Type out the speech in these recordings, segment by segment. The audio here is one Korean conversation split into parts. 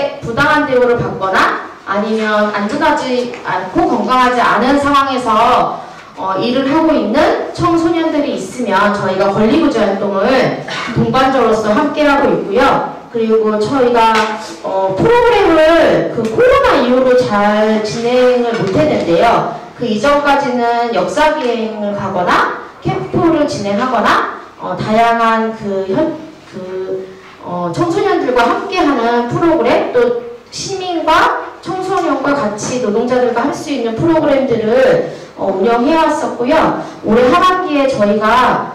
크게 부당한 대우를 받거나 아니면 안전하지 않고 건강하지 않은 상황에서 일을 하고 있는 청소년들이 있으면 저희가 권리구제 활동을 동반자로서 함께하고 있고요. 그리고 저희가 프로그램을 그 코로나 이후로 잘 진행을 못했는데요. 그 이전까지는 역사기행을 가거나 캠프를 진행하거나 다양한 청소년들과 함께하는 프로그램, 또 시민과 청소년과 같이 노동자들과 할 수 있는 프로그램들을 운영해왔었고요. 올해 하반기에 저희가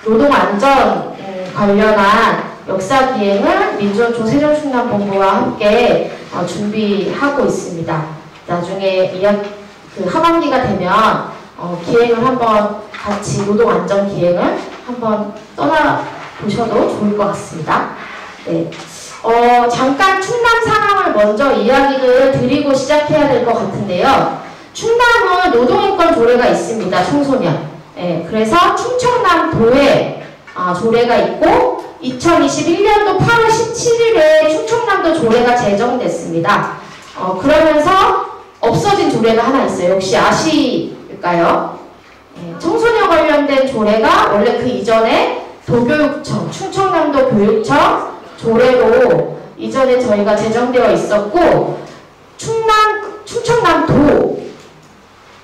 노동안전 관련한 역사기행을 민주노총세종충남본부와 함께 준비하고 있습니다. 나중에 그 하반기가 되면 기행을 한번 같이 노동안전 기행을 한번 떠나보셔도 좋을 것 같습니다. 네. 잠깐 충남 상황을 먼저 이야기를 드리고 시작해야 될 것 같은데요. 충남은 노동인권 조례가 있습니다. 청소년. 네, 그래서 충청남도에 조례가 있고 2021년도 8월 17일에 충청남도 조례가 제정됐습니다. 그러면서 없어진 조례가 하나 있어요. 혹시 아실까요? 네, 청소년 관련된 조례가 원래 그 이전에 도교육청, 충청남도 교육청 조례로 이전에 저희가 제정되어 있었고 충청남도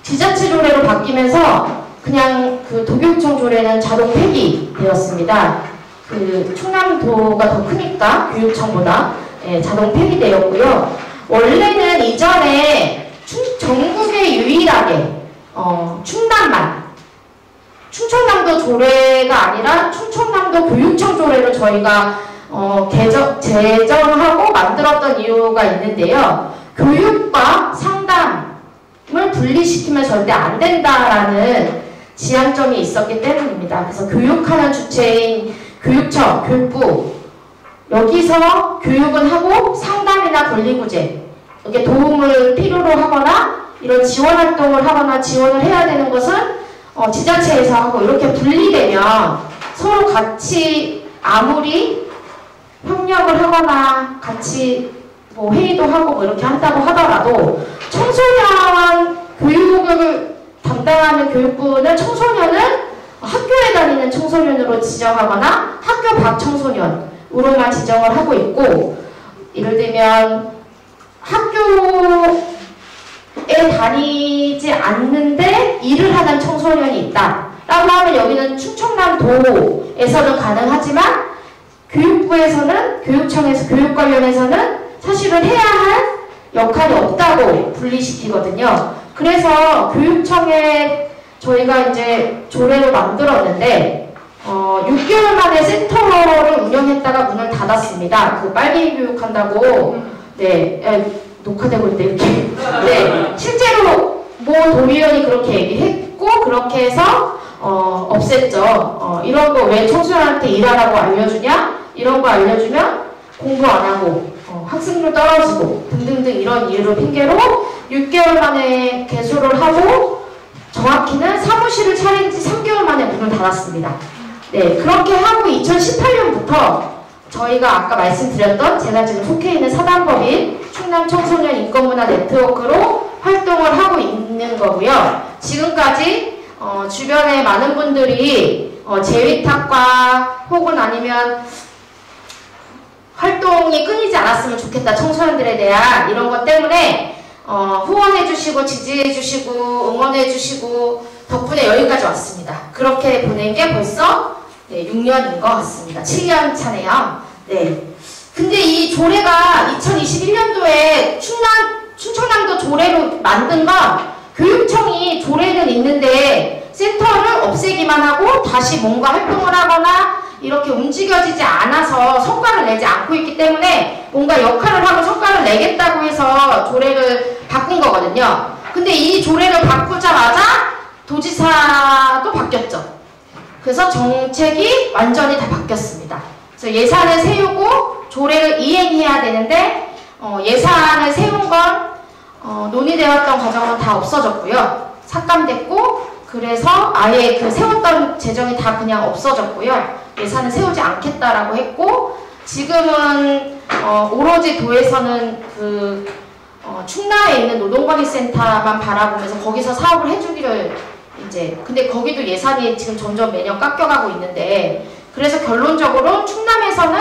지자체 조례로 바뀌면서 그냥 그 도교육청 조례는 자동 폐기되었습니다. 그 충남도가 더 크니까 교육청보다 자동 폐기되었고요. 원래는 이전에 전국에 유일하게 충남만 충청남도 조례가 아니라 충청남도 교육청 조례를 저희가 제정하고 만들었던 이유가 있는데요. 교육과 상담을 분리시키면 절대 안 된다라는 지향점이 있었기 때문입니다. 그래서 교육하는 주체인 교육청, 교육부 여기서 교육은 하고 상담이나 권리구제 이렇게 도움을 필요로 하거나 이런 지원 활동을 하거나 지원을 해야 되는 것은 지자체에서 하고 이렇게 분리되면 서로 같이 아무리 협력을 하거나 같이 뭐 회의도 하고 뭐 이렇게 한다고 하더라도 청소년 교육을 담당하는 교육부는 청소년을 학교에 다니는 청소년으로 지정하거나 학교 밖 청소년으로만 지정을 하고 있고, 예를 들면 학교에 다니지 않는데 일을 하는 청소년이 있다 라고 하면 여기는 충청남도에서는 가능하지만 교육부에서는, 교육청에서, 교육 관련해서는 사실은 해야 할 역할이 없다고 분리시키거든요. 그래서 교육청에 저희가 이제 조례를 만들었는데 6개월 만에 센터를 운영했다가 문을 닫았습니다. 그 빨갱이 교육한다고. 네, 녹화되고 있대 이렇게. 네, 실제로 모 도의원이 그렇게 얘기했고 그렇게 해서 없앴죠. 이런 거 왜 청소년한테 일하라고 알려주냐? 이런 거 알려주면 공부 안 하고 학습률 떨어지고 등등등 이런 이유로 핑계로 6개월 만에 개소를 하고 정확히는 사무실을 차린 지 3개월 만에 문을 닫았습니다. 네, 그렇게 하고 2018년부터 저희가 아까 말씀드렸던 제가 지금 속해 있는 사단법인 충남청소년 인권문화 네트워크로 활동을 하고 있는 거고요. 지금까지 주변에 많은 분들이 재위탁과 혹은 아니면 활동이 끊이지 않았으면 좋겠다, 청소년들에 대한 이런 것 때문에 후원해주시고 지지해주시고 응원해주시고 덕분에 여기까지 왔습니다. 그렇게 보낸 게 벌써 6년인 것 같습니다. 7년 차네요. 네. 근데 이 조례가 2021년도에 충청남도 조례로 만든 건 교육청이 조례는 있는데 센터를 없애기만 하고 다시 뭔가 활동을 하거나 이렇게 움직여지지 않아서 성과를 내지 않고 있기 때문에 뭔가 역할을 하고 성과를 내겠다고 해서 조례를 바꾼 거거든요. 근데 이 조례를 바꾸자마자 도지사도 바뀌었죠. 그래서 정책이 완전히 다 바뀌었습니다. 그래서 예산을 세우고 조례를 이행해야 되는데 예산을 세운 건 논의되었던 과정은 다 없어졌고요. 삭감됐고 그래서 아예 그 세웠던 재정이 다 그냥 없어졌고요. 예산을 세우지 않겠다라고 했고 지금은 오로지 도에서는 충남에 있는 노동관리센터만 바라보면서 거기서 사업을 해주기를 근데 거기도 예산이 지금 점점 매년 깎여가고 있는데, 그래서 결론적으로 충남에서는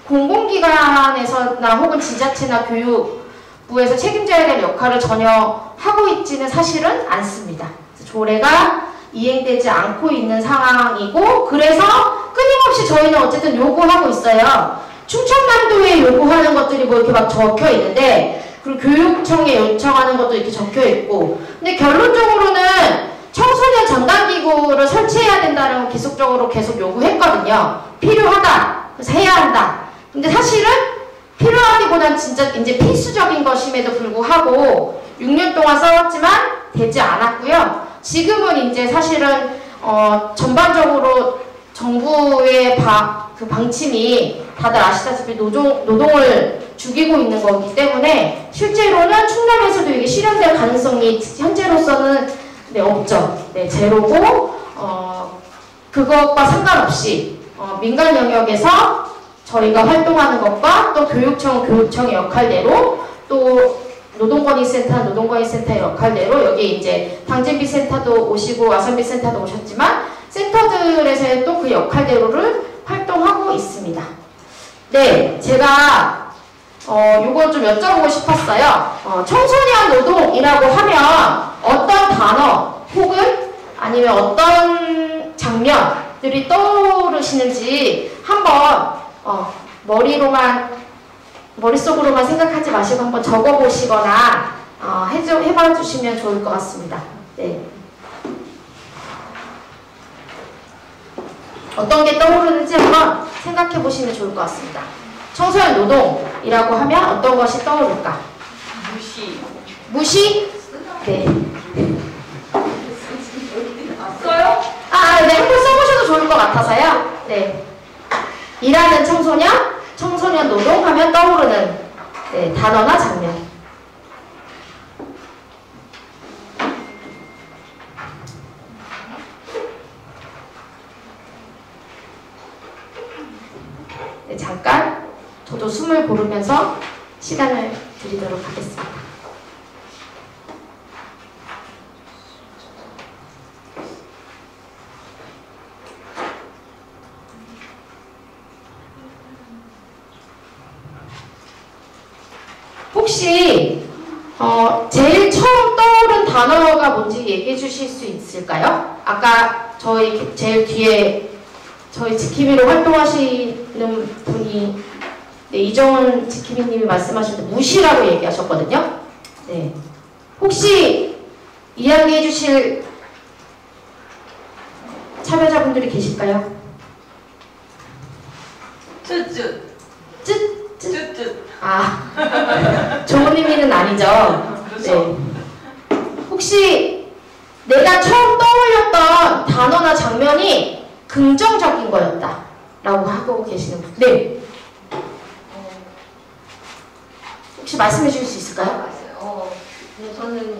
공공기관에서나 혹은 지자체나 교육부에서 책임져야 될 역할을 전혀 하고 있지는 사실은 않습니다. 조례가 이행되지 않고 있는 상황이고, 그래서 끊임없이 저희는 어쨌든 요구하고 있어요. 충청남도에 요구하는 것들이 뭐 이렇게 막 적혀 있는데, 그리고 교육청에 요청하는 것도 이렇게 적혀 있고, 근데 결론적으로는 청소년 전담기구를 설치해야 된다는 거 계속 요구했거든요. 필요하다. 그래서 해야 한다. 근데 사실은 필요하기보단 진짜 이제 필수적인 것임에도 불구하고 6년 동안 싸웠지만 되지 않았고요. 지금은 이제 사실은 전반적으로 정부의 방침이 다들 아시다시피 노동을 죽이고 있는 거기 때문에 실제로는 충남에서도 이게 실현될 가능성이 현재로서는 없죠. 제로고, 그것과 상관없이, 민간 영역에서 저희가 활동하는 것과 또 교육청의 역할대로 또 노동권익센터의 역할대로 여기 이제 당진비 센터도 오시고 와선비 센터도 오셨지만 센터들에서의 또 그 역할대로를 활동하고 있습니다. 네, 제가 요거 좀 여쭤보고 싶었어요. 청소년 노동이라고 하면 어떤 단어 혹은 아니면 어떤 장면들이 떠오르시는지 한번 머릿속으로만 생각하지 마시고 한번 적어보시거나 해봐 주시면 좋을 것 같습니다. 네. 어떤 게 떠오르는지 한번 생각해 보시면 좋을 것 같습니다. 청소년 노동이라고 하면 어떤 것이 떠오를까? 무시? 네. 써요? 네, 한번 써보셔도 좋을 것 같아서요. 네. 일하는 청소년 노동 하면 떠오르는 단어나 장면. 네, 잠깐 저도 숨을 고르면서 시간을 드리도록 하겠습니다. 혹시 제일 처음 떠오른 단어가 뭔지 얘기해 주실 수 있을까요? 아까 저희 제일 뒤에 저희 지킴이로 활동하시는 분이 이정은 지킴이님이 말씀하실 때 무시라고 얘기하셨거든요. 네. 혹시 이야기해 주실 참여자분들이 계실까요? 쯧쯧. 쯧쯧. 좋은 의미는 아니죠. 네. 혹시 내가 처음 떠올렸던 단어나 장면이 긍정적인 거였다 라고 하고 계시는 분? 네. 혹시 말씀해 주실 수 있을까요? 저는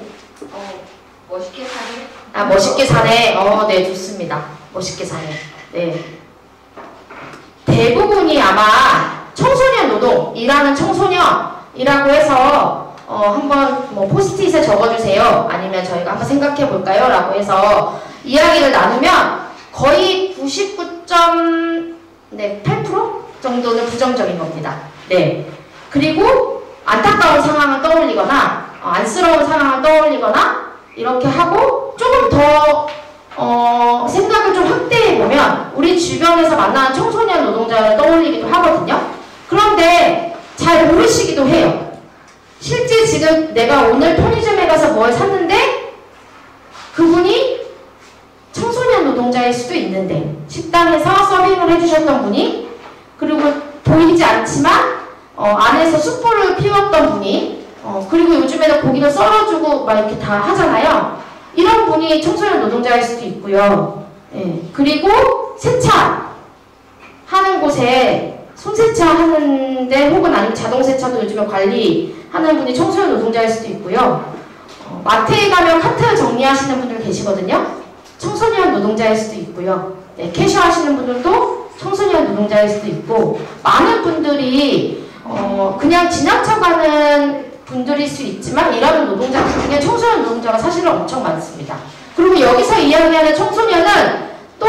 멋있게 사네. 멋있게 사네. 네, 좋습니다. 멋있게 사네. 네. 대부분이 아마 청소년 노동, 일하는 청소년이라고 해서 한번 포스트잇에 적어주세요. 아니면 저희가 한번 생각해 볼까요? 라고 해서 이야기를 나누면 거의 99.8% 정도는 부정적인 겁니다. 네. 그리고 안타까운 상황을 떠올리거나 안쓰러운 상황을 떠올리거나 이렇게 하고 조금 더 생각을 좀 확대해보면 우리 주변에서 만나는 청소년 노동자를 떠올리기도 하거든요. 그런데 잘 모르시기도 해요. 실제 지금 내가 오늘 편의점에 가서 뭘 샀는데 그분이 청소년 노동자일 수도 있는데 식당에서 서빙을 해주셨던 분이 그리고 보이지 않지만 안에서 숯불을 피웠던 분이 그리고 요즘에는 고기를 썰어주고 막 이렇게 다 하잖아요. 이런 분이 청소년 노동자일 수도 있고요. 예. 그리고 세차 하는 곳에 손세차 하는데 혹은 아니면 자동세차도 요즘에 관리하는 분이 청소년 노동자일 수도 있고요. 마트에 가면 카트 정리하시는 분들 계시거든요. 청소년 노동자일 수도 있고요. 네, 캐셔 하시는 분들도 청소년 노동자일 수도 있고 많은 분들이 그냥 지나쳐가는 분들일 수 있지만 일하는 노동자 중에 청소년 노동자가 사실은 엄청 많습니다. 그리고 여기서 이야기하는 청소년은 또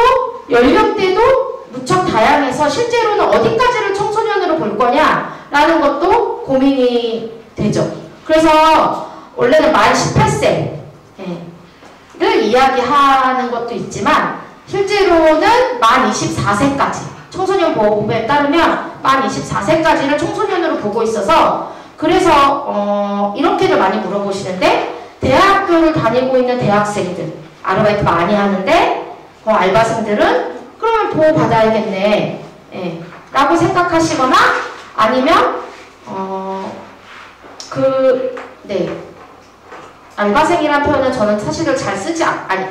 연령대도 무척 다양해서 실제로는 어디까지를 청소년으로 볼 거냐라는 것도 고민이 되죠. 그래서 원래는 만 18세를 이야기하는 것도 있지만 실제로는 만 24세까지 청소년 보호법에 따르면 만 24세까지를 청소년으로 보고 있어서 그래서 이렇게도 많이 물어보시는데 대학교를 다니고 있는 대학생들 아르바이트 많이 하는데 알바생들은 그러면 보호받아야겠네 라고 생각하시거나 아니면 알바생이라는 표현은 저는 사실은 잘 쓰지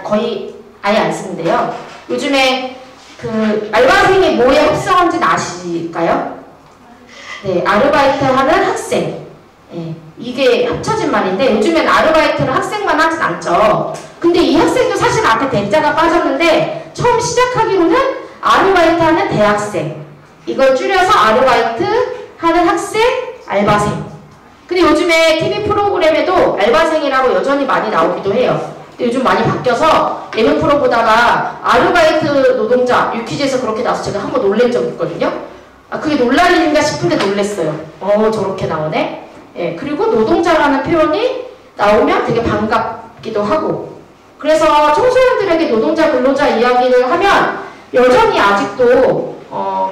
거의 아예 안 쓰는데요. 요즘에 그 알바생이 뭐에 합성한지는 아실까요? 네, 아르바이트 하는 학생. 이게 합쳐진 말인데 요즘엔 아르바이트를 학생만 하진 않죠. 근데 이 학생도 사실 앞에 대자가 빠졌는데 처음 시작하기로는 아르바이트 하는 대학생. 이걸 줄여서 아르바이트 하는 학생, 알바생. 근데 요즘에 TV 프로그램에도 알바생이라고 여전히 많이 나오기도 해요. 근데 요즘 많이 바뀌어서 예능 프로 보다가 아르바이트 노동자 유퀴즈에서 그렇게 나와서 제가 한번 놀란 적이 있거든요. 그게 놀랄 일인가 싶은데 놀랬어요. 저렇게 나오네. 그리고 노동자라는 표현이 나오면 되게 반갑기도 하고. 그래서 청소년들에게 노동자, 근로자 이야기를 하면 여전히 아직도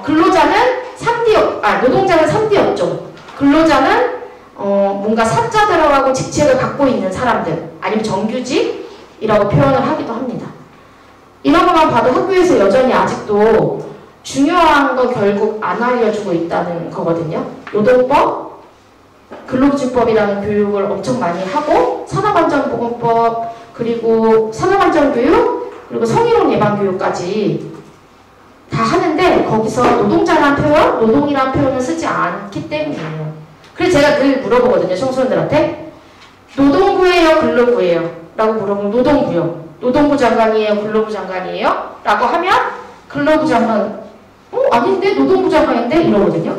근로자는 노동자는 3D 업종, 근로자는 뭔가 사자 들어가고 직책을 갖고 있는 사람들 아니면 정규직이라고 표현을 하기도 합니다. 이런 것만 봐도 학교에서 여전히 아직도 중요한 거 결국 안 알려주고 있다는 거거든요. 노동법, 근로기준법이라는 교육을 엄청 많이 하고 산업안전보건법 그리고 산업안전교육 그리고 성희롱 예방교육까지 다 하는데 거기서 노동자란 표현, 노동이란 표현을 쓰지 않기 때문이에요. 그래서 제가 늘 물어보거든요. 청소년들한테 노동부예요? 근로부예요? 라고 물어보면 노동부요. 노동부 장관이에요? 근로부 장관이에요? 라고 하면 근로부 장관 아닌데 노동부 장관인데? 이러거든요.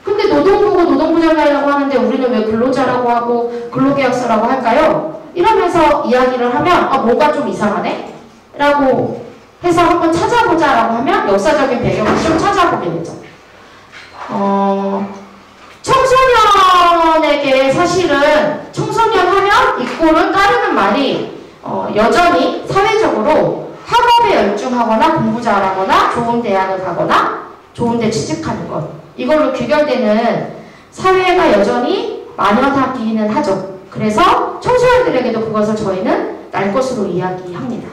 근데 노동부고 노동부 장관이라고 하는데 우리는 왜 근로자라고 하고 근로계약서라고 할까요? 이러면서 이야기를 하면 뭔가 좀 이상하네? 라고 해서 한번 찾아보자 라고 하면 역사적인 배경을 좀 찾아보게 되죠. 청소년에게 사실은 청소년 하면 이꼴을 따르는 말이 여전히 사회적으로 학업에 열중하거나 공부 잘하거나 좋은 대학을 가거나 좋은 데 취직하는 것 이걸로 귀결되는 사회가 여전히 만연하기는 하죠. 그래서 청소년들에게도 그것을 저희는 날 것으로 이야기합니다.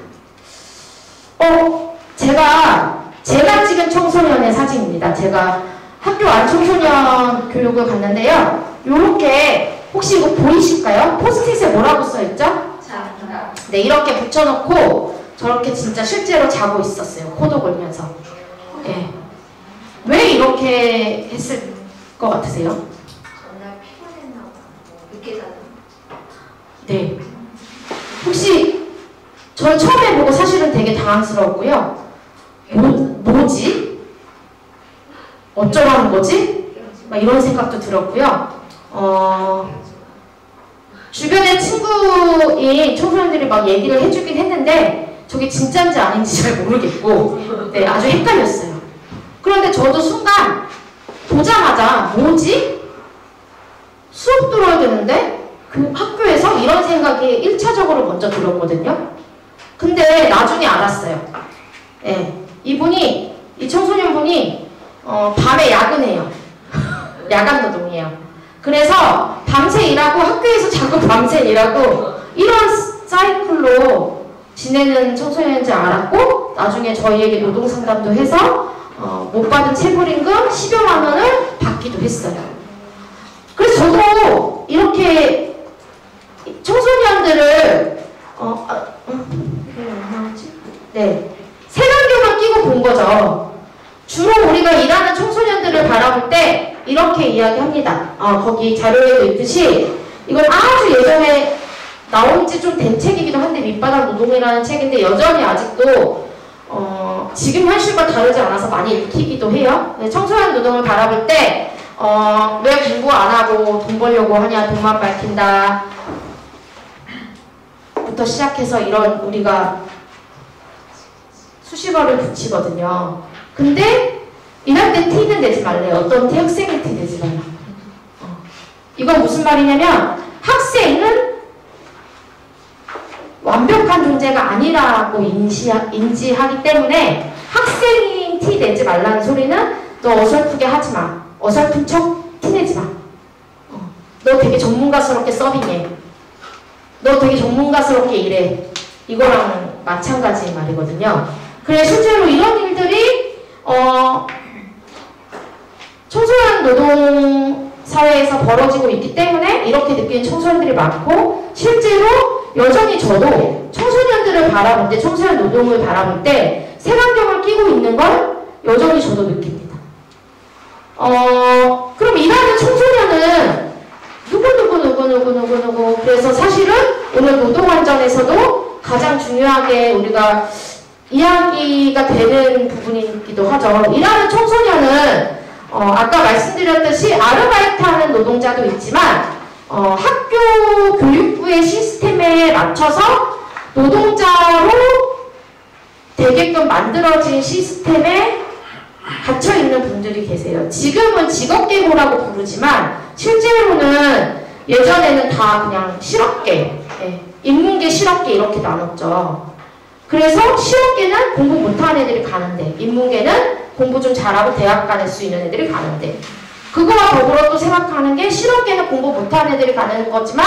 제가 찍은 청소년의 사진입니다. 제가 학교 안 청소년 교육을 갔는데요. 요렇게 혹시 이거 보이실까요? 포스트잇에 뭐라고 써있죠? 네, 이렇게 붙여놓고 저렇게 진짜 실제로 자고 있었어요. 코도 골면서. 네. 왜 이렇게 했을 것 같으세요? 전날 피곤했나 봐. 늦게 자는. 네. 혹시 전 처음에 보고 사실은 되게 당황스러웠고요. 뭐지? 어쩌라는 거지? 막 이런 생각도 들었고요. 주변에 친구인 청소년들이 막 얘기를 해주긴 했는데 저게 진짜인지 아닌지 잘 모르겠고 네, 아주 헷갈렸어요. 그런데 저도 순간 보자마자 뭐지? 수업 들어야 되는데 그 학교에서 이런 생각이 1차적으로 먼저 들었거든요. 근데 나중에 알았어요. 네, 이 청소년분이 밤에 야근해요. 야간 노동이에요. 그래서 밤새 일하고 학교에서 자꾸 밤새 일하고 이런 사이클로 지내는 청소년인지 알았고 나중에 저희에게 노동상담도 해서 못 받은 체불임금 10여만 원을 받기도 했어요. 그래서 저도 이렇게 청소년들을 네, 색안경을 끼고 본 거죠. 주로 우리가 일하는 청소년들을 바라볼 때 이렇게 이야기합니다. 거기 자료에도 있듯이 이건 아주 예전에 나온 지 좀 된 책이기도 한데 밑바닥 노동이라는 책인데 여전히 아직도 지금 현실과 다르지 않아서 많이 읽히기도 해요. 청소년 노동을 바라볼 때 왜 공부 안 하고 돈 벌려고 하냐, 돈만 밝힌다 부터 시작해서 이런 우리가 수식어를 붙이거든요. 근데 이럴 때 T는 내지 말래요. 어떤 학생이 T 내지 말라. 이건 무슨 말이냐면 학생은 완벽한 존재가 아니라고 인지하기 때문에 학생이 티 내지 말라는 소리는 너 어설프게 하지 마. 어설픈 척 티 내지 마. 너 되게 전문가스럽게 서빙해. 너 되게 전문가스럽게 일해. 이거랑 마찬가지의 말이거든요. 그래 실제로 이런 일들이 청소년 노동 사회에서 벌어지고 있기 때문에 이렇게 느끼는 청소년들이 많고 실제로 여전히 저도 청소년들을 바라볼 때 청소년 노동을 바라볼 때 색안경을 끼고 있는 걸 여전히 저도 느낍니다. 그럼 일하는 청소년은 누구 그래서 사실은 오늘 노동안전에서도 가장 중요하게 우리가 이야기가 되는 부분이기도 하죠. 일하는 청소년은 아까 말씀드렸듯이 아르바이트하는 노동자도 있지만 학교 교육부의 시스템에 맞춰서 노동자로 되게끔 만들어진 시스템에 갇혀있는 분들이 계세요. 지금은 직업계보라고 부르지만 실제로는 예전에는 다 그냥 실업계, 인문계, 실업계 이렇게 나눴죠. 그래서 실업계는 공부 못하는 애들이 가는데 인문계는 공부 좀 잘하고 대학 갈 수 있는 애들이 가는데 그거와 더불어 또 생각하는 게 실업계는 공부 못하는 애들이 가는 거지만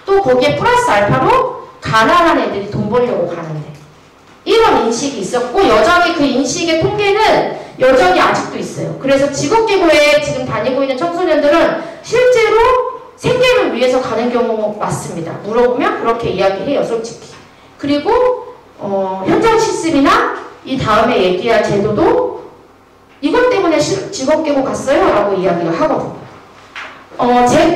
또 거기에 플러스 알파로 가난한 애들이 돈 벌려고 가는데 이런 인식이 있었고 여전히 그 인식의 통계는 여전히 아직도 있어요. 그래서 직업계보에 지금 다니고 있는 청소년들은 실제로 생계를 위해서 가는 경우 많습니다. 물어보면 그렇게 이야기해요, 솔직히. 그리고 현장 실습이나 이 다음에 얘기할 제도도 이것 때문에 직업계보 갔어요? 라고 이야기를 하거든요.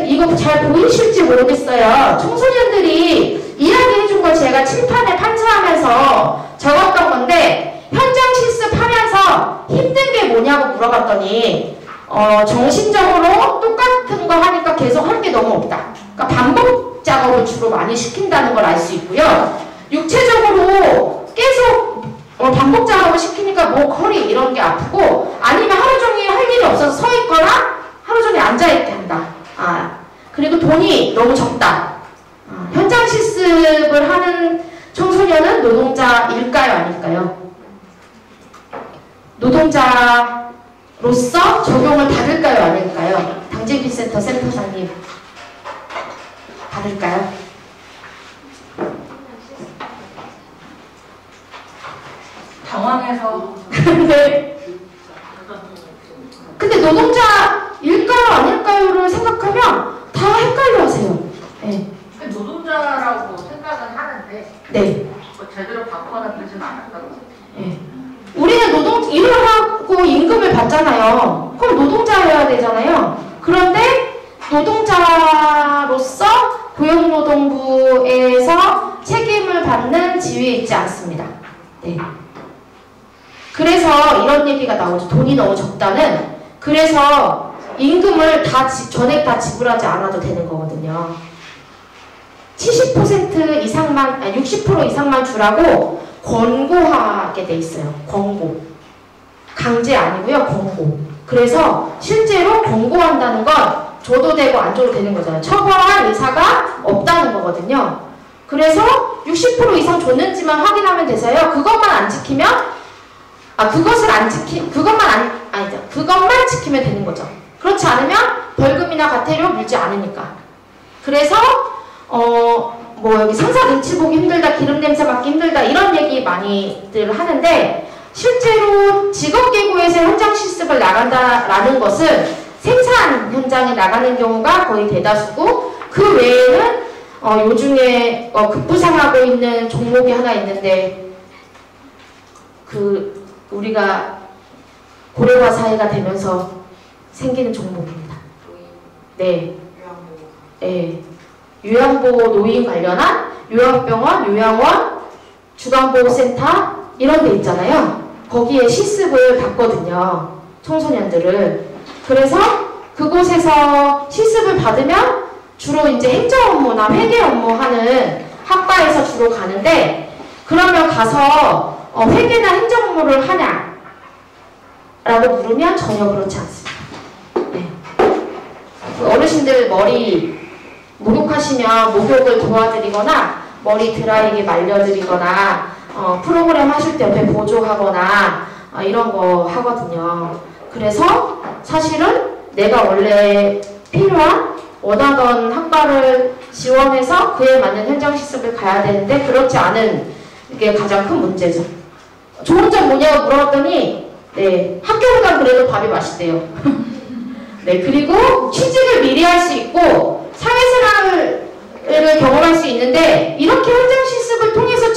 이거 잘 보이실지 모르겠어요. 청소년들이 이야기해준 거 제가 칠판에 판사하면서 적었던 건데 현장 실습하면서 힘든 게 뭐냐고 물어봤더니 정신적으로 똑같은 거 하니까 계속 할 게 너무 없다. 그러니까 반복 작업을 주로 많이 시킨다는 걸 알 수 있고요. 육체적으로 계속 반복 작업을 시키니까 목, 허리 이런 게 아프고 아니면 하루 종일 할 일이 없어서 서 있거나 하루 종일 앉아있게 한다. 그리고 돈이 너무 적다. 현장 실습을 하는 청소년은 노동자일까요? 아닐까요? 노동자로서 적용을 받을까요? 아닐까요? 당진비센터 센터장님 받을까요? 당황해서. 근데 노동자일까요? 아닐까요를 생각하면 다 헷갈려 하세요. 네. 노동자라고 생각은 하는데 네. 뭐 제대로 바꿔는 되진 않았다고. 네. 우리는 일을 하고 임금을 받잖아요. 그럼 노동자여야 되잖아요. 그런데 노동자로서 고용노동부에서 책임을 받는 지위에 있지 않습니다. 네. 그래서 이런 얘기가 나오죠. 돈이 너무 적다는. 그래서 임금을 전액 다 지불하지 않아도 되는 거거든요. 70% 이상만, 60% 이상만 주라고 권고하게 돼 있어요. 권고. 강제 아니고요. 권고. 그래서 실제로 권고한다는 건 줘도 되고 안 줘도 되는 거잖아요. 처벌할 의사가 없다는 거거든요. 그래서 60% 이상 줬는지만 확인하면 돼서요. 그것만 안 지키면 그것만 지키면 되는 거죠. 그렇지 않으면 벌금이나 과태료 물지 않으니까. 그래서 여기 상사 눈치 보기 힘들다, 기름 냄새 맡기 힘들다 이런 얘기 많이들 하는데 실제로 직업계고에서 현장 실습을 나간다라는 것은 생산 현장에 나가는 경우가 거의 대다수고 그 외에는 요즘에 급부상하고 있는 종목이 하나 있는데 우리가 고령화 사회가 되면서 생기는 종목입니다. 네. 네. 요양보호 노인 관련한 요양병원, 요양원, 주간보호센터 이런 데 있잖아요. 거기에 실습을 받거든요. 청소년들을. 그래서 그곳에서 실습을 받으면 주로 이제 행정 업무나 회계 업무 하는 학과에서 주로 가는데, 그러면 가서 회계나 행정 업무를 하냐? 라고 물으면 전혀 그렇지 않습니다. 네. 그 어르신들 머리 목욕하시면 목욕을 도와드리거나 머리 드라이기 말려드리거나 프로그램 하실 때 옆에 보조하거나 이런 거 하거든요. 그래서 사실은 내가 원래 필요한 원하던 학과를 지원해서 그에 맞는 현장 실습을 가야 되는데 그렇지 않은 게 가장 큰 문제죠. 좋은 점 뭐냐고 물어봤더니 네, 학교보다 그래도 밥이 맛있대요. 네, 그리고 취직을 미리 할 수 있고 사회생활을 경험할 수 있는데 이렇게 현장 실습을 통해서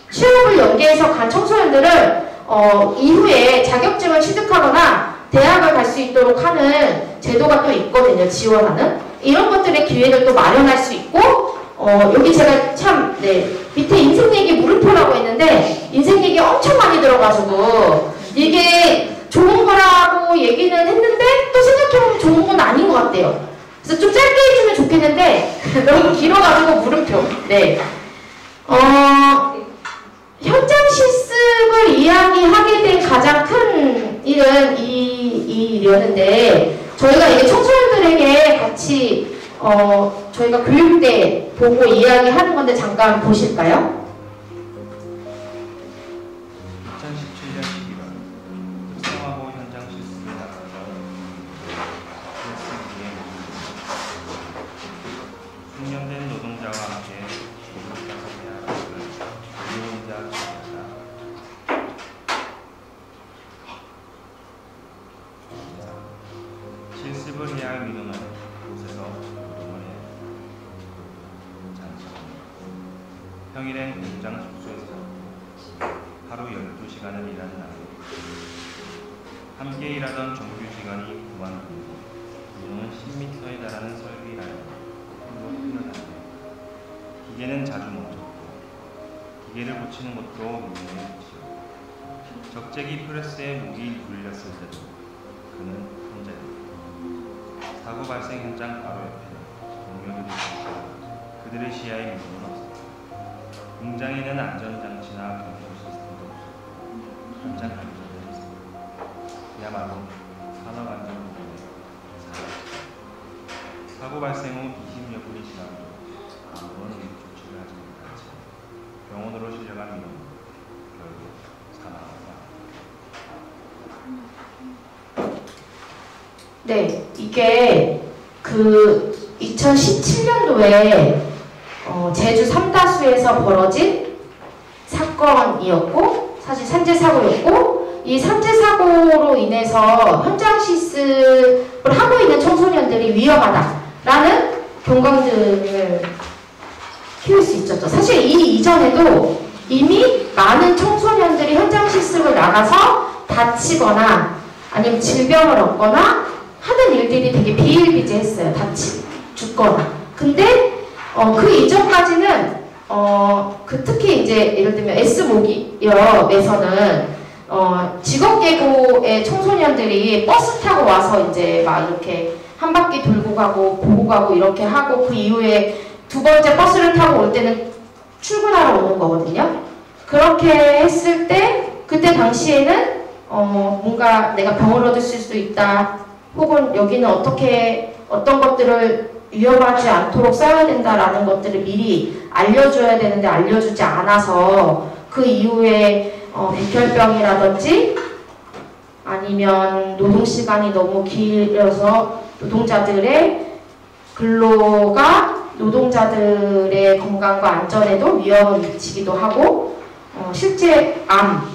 취업을 연계해서 간 청소년들을 이후에 자격증을 취득하거나 대학을 갈 수 있도록 하는 제도가 또 있거든요. 지원하는 이런 것들의 기회를 또 마련할 수 있고 여기 제가 참 밑에 인생 얘기 물음표라고 했는데 인생 얘기 엄청 많이 들어가지고 이게 좋은 거라고 얘기는 했는데 또 생각해보면 좋은 건 아닌 것 같아요. 그래서 좀 짧게 해주면 좋겠는데 너무 길어가지고 물음표. 네. 현장 실습을 이야기하게 된 가장 큰 일은 이 일이었는데 저희가 이게 청소년들에게 같이 저희가 교육대 보고 이야기하는 건데 잠깐 보실까요? 2017년 11월 특성화고 현장 실습을 나가서 숙련된 노동자와 함께 교육자서 대학을 유용자 지원자 실습을 해야 할 민원은 곳에서 노동을 해야 장점 평일엔 공장 숙소에서 하루 12시간을 일하는 날 함께 일하던 정규직원이 그만두고 민원은 10m에 달하는 설비라인 홀로 흘러다니며 기계는 자주 멈췄고 기계를 고치는 것도 민원의 몫이었고 적재기 프레스에 목이 눌렸을 때도 그는 혼자였다. 사고 발생 현장 바로 옆에는 동료들이 있었고 그들의 시야에 민원은 없었다. 공장에는 안전장치나 경보 시스템도 없었고 현장 안전은 있었다. 그야말로 산업안전부문의 사고 발생 후 20여 분이 지나도 아무런 응급 조치를 하지 못한 채 병원으로 실려간 민원은 결국 사망하고 네, 이게 그 2017년도에 제주 삼다수에서 벌어진 사건이었고 사실 산재사고였고 이 산재사고로 인해서 현장 실습을 하고 있는 청소년들이 위험하다라는 경각심을 키울 수 있었죠. 사실 이 이전에도 이미 많은 청소년들이 현장 실습을 나가서 다치거나 아니면 질병을 얻거나 하는 일들이 되게 비일비재했어요. 죽거나. 근데 그 이전까지는 특히 이제 예를 들면 S모기업에서는 직업계고의 청소년들이 버스 타고 와서 이제 막 이렇게 한 바퀴 돌고 가고 보고 가고 이렇게 하고 그 이후에 두 번째 버스를 타고 올 때는 출근하러 오는 거거든요. 그렇게 했을 때 그때 당시에는 뭔가 내가 병을 얻을 수도 있다. 혹은 여기는 어떤 것들을 위험하지 않도록 써야 된다라는 것들을 미리 알려줘야 되는데 알려주지 않아서 그 이후에 백혈병이라든지 아니면 노동시간이 너무 길어서 노동자들의 근로가 노동자들의 건강과 안전에도 위험을 미치기도 하고 실제 암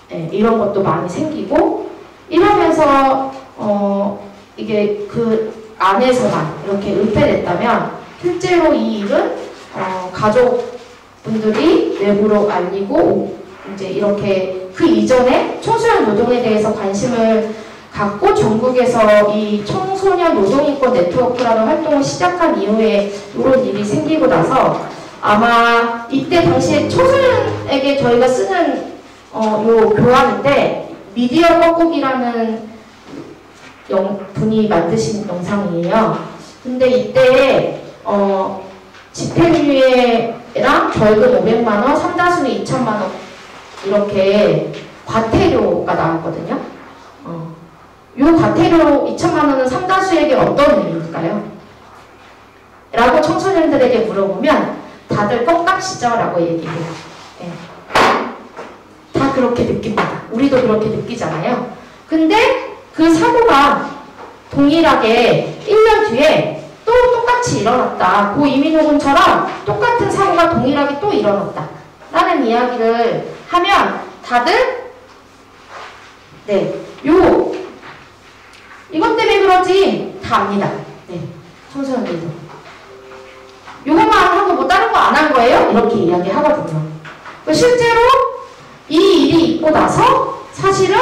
이런 것도 많이 생기고 이러면서 이게 그 안에서만 이렇게 은폐됐다면 실제로 이 일은 가족분들이 외부로 알리고 이제 이렇게 그 이전에 청소년 노동에 대해서 관심을 갖고 전국에서 이 청소년 노동인권 네트워크라는 활동을 시작한 이후에 이런 일이 생기고 나서 아마 이때 당시에 청소년에게 저희가 쓰는 요 교환인데 미디어 뻐꾸기라는 분이 만드신 영상이에요. 근데 이때 집행유예랑 벌금 500만원, 삼다수는 2천만원 이렇게 과태료가 나왔거든요. 요 과태료 2천만원은 삼다수에게 어떤 의미일까요? 라고 청소년들에게 물어보면 다들 껌값이죠? 라고 얘기해요. 네. 다 그렇게 느낍니다. 우리도 그렇게 느끼잖아요. 근데 그 사고가 동일하게 1년 뒤에 또 똑같이 일어났다. 고 이민호군처럼 똑같은 사고가 동일하게 또 일어났다. 라는 이야기를 하면 다들 네, 이것 때문에 그러지 다 압니다. 네, 청소년들도. 요것만 하고 뭐 다른 거 안 한 거예요? 이렇게 이야기하거든요. 실제로 이 일이 있고 나서 사실은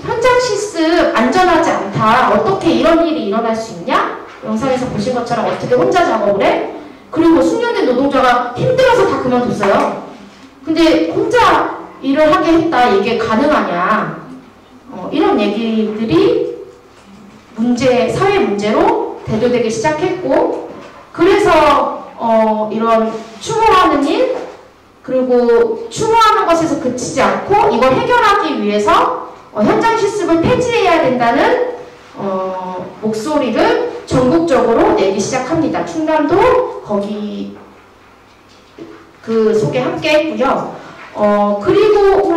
현장 실습 안전하지 않다. 어떻게 이런 일이 일어날 수 있냐? 영상에서 보신 것처럼 어떻게 혼자 작업을 해? 그리고 숙련된 노동자가 힘들어서 다 그만뒀어요. 근데 혼자 일을 하게 했다. 이게 가능하냐? 이런 얘기들이 사회 문제로 대두되기 시작했고, 그래서 이런 추모하는 일, 그리고 추모하는 것에서 그치지 않고 이걸 해결하기 위해서 현장 실습을 폐지해야 된다는 목소리를 전국적으로 내기 시작합니다. 충남도 거기 그 속에 함께 했고요. 그리고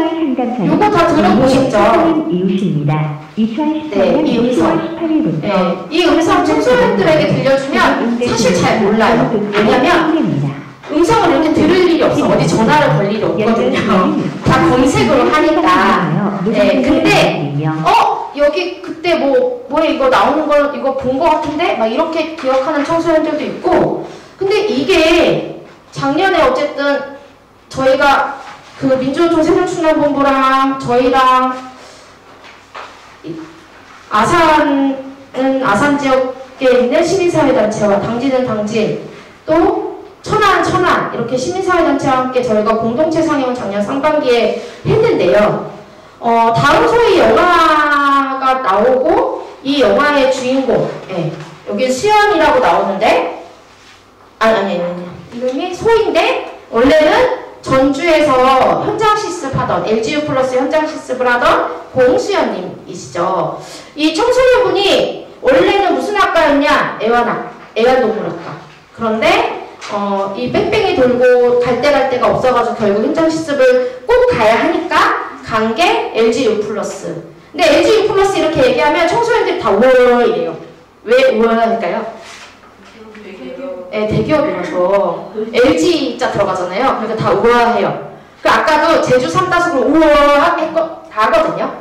요거 다 들어보셨죠? 이웃입니다. 2014년 네, 이 음성. 18일부터 네, 이 음성 청소년들에게 들려주면 사실 잘 몰라요. 왜냐면 음성을 이렇게 들을 일이 없어. 어디 전화를 걸 일이 없거든요. 다 검색으로 하니까. 네, 근데 여기 그때 뭐에 이거 나오는 거 이거 본 거 같은데 막 이렇게 기억하는 청소년들도 있고. 근데 이게 작년에 어쨌든 저희가 그 민주노총 새정충남본부랑 저희랑 아산 지역에 있는 시민사회단체와 당진은 당진 또 천안 이렇게 시민사회단체와 함께 저희가 공동체 상영을 작년 상반기에 했는데요. 다음 소위 영화가 나오고 이 영화의 주인공 여기 수연이라고 나오는데 아니 이름이 소인데 원래는 전주에서 현장 실습하던 LGU 플러스 현장 실습을 하던 공수연님이시죠. 이 청소년분이 원래는 무슨 학과였냐? 애완동물학과. 그런데 이 뺑뺑이 돌고 갈 데가 없어가지고 결국 현장 실습을 꼭 가야 하니까 간 게 LGU 플러스. 근데 LGU 플러스 이렇게 얘기하면 청소년들이 다 우와 이래요. 왜 우와할까요? 네, 대기업이라서 LG자 들어가잖아요. 그러니까 다 우아해요. 그 아까도 제주 삼다수로 우아 다 하거든요.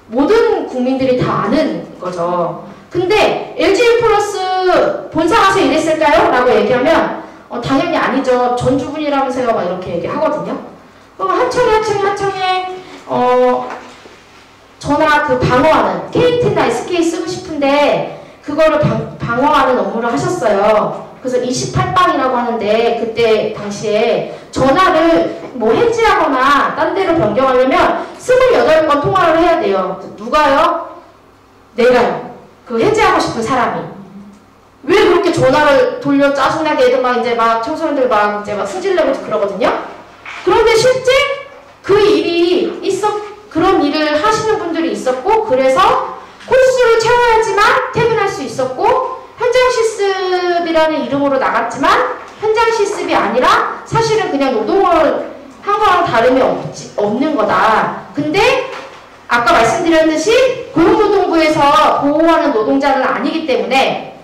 모든 국민들이 다 아는 거죠. 근데 LG 플러스 본사 가서 일했을까요? 라고 얘기하면 당연히 아니죠. 전주분이라면서요. 막 이렇게 얘기하거든요. 그럼 한청에 전화 방어하는 KT나 SK 쓰고 싶은데 그거를 방어하는 업무를 하셨어요. 그래서 28방이라고 하는데 그때 당시에 전화를 해지하거나 딴 데로 변경하려면 28번 통화를 해야 돼요. 누가요? 내가요. 그 해지하고 싶은 사람이. 왜 그렇게 전화를 돌려 짜증나게 애들 청소년들 승질내고 그러거든요. 그런데 실제 그 일이 그런 일을 하시는 분들이 있었고, 그래서 코스를 채워야지만 퇴근할 수 있었고, 현장 실습이라는 이름으로 나갔지만 현장 실습이 아니라 사실은 그냥 노동을 한 거랑 다름이 없는 거다. 근데 아까 말씀드렸듯이 고용노동부에서 보호하는 노동자는 아니기 때문에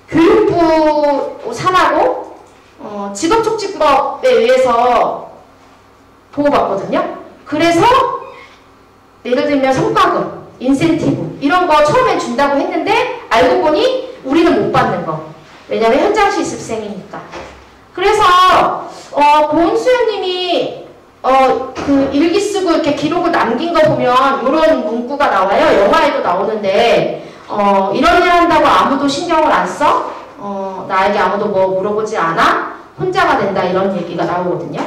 교육부 산하고 직업촉진법에 의해서 보호받거든요. 그래서 예를 들면 성과금, 인센티브 이런 거 처음엔 준다고 했는데 알고 보니 우리는 못 받는 거. 왜냐면 현장 실습생이니까. 그래서 고은수연님이 그 일기 쓰고 이렇게 기록을 남긴 거 보면 이런 문구가 나와요. 영화에도 나오는데 이런 일 한다고 아무도 신경을 안 써? 나에게 아무도 뭐 물어보지 않아? 혼자가 된다 이런 얘기가 나오거든요.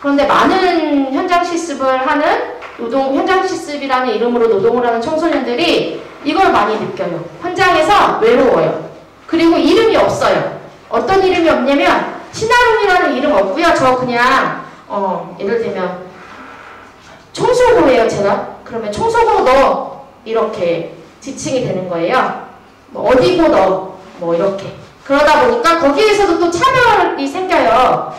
그런데 많은 현장 실습을 하는 현장 실습이라는 이름으로 노동을 하는 청소년들이 이걸 많이 느껴요. 현장에서 외로워요. 그리고 이름이 없어요. 어떤 이름이 없냐면 신하룡이라는 이름 없고요. 저 그냥 예를 들면 청소고예요, 제가. 그러면 청소고 너 이렇게 지칭이 되는 거예요. 뭐 어디고 너 뭐 이렇게. 그러다 보니까 거기에서도 또 차별이 생겨요.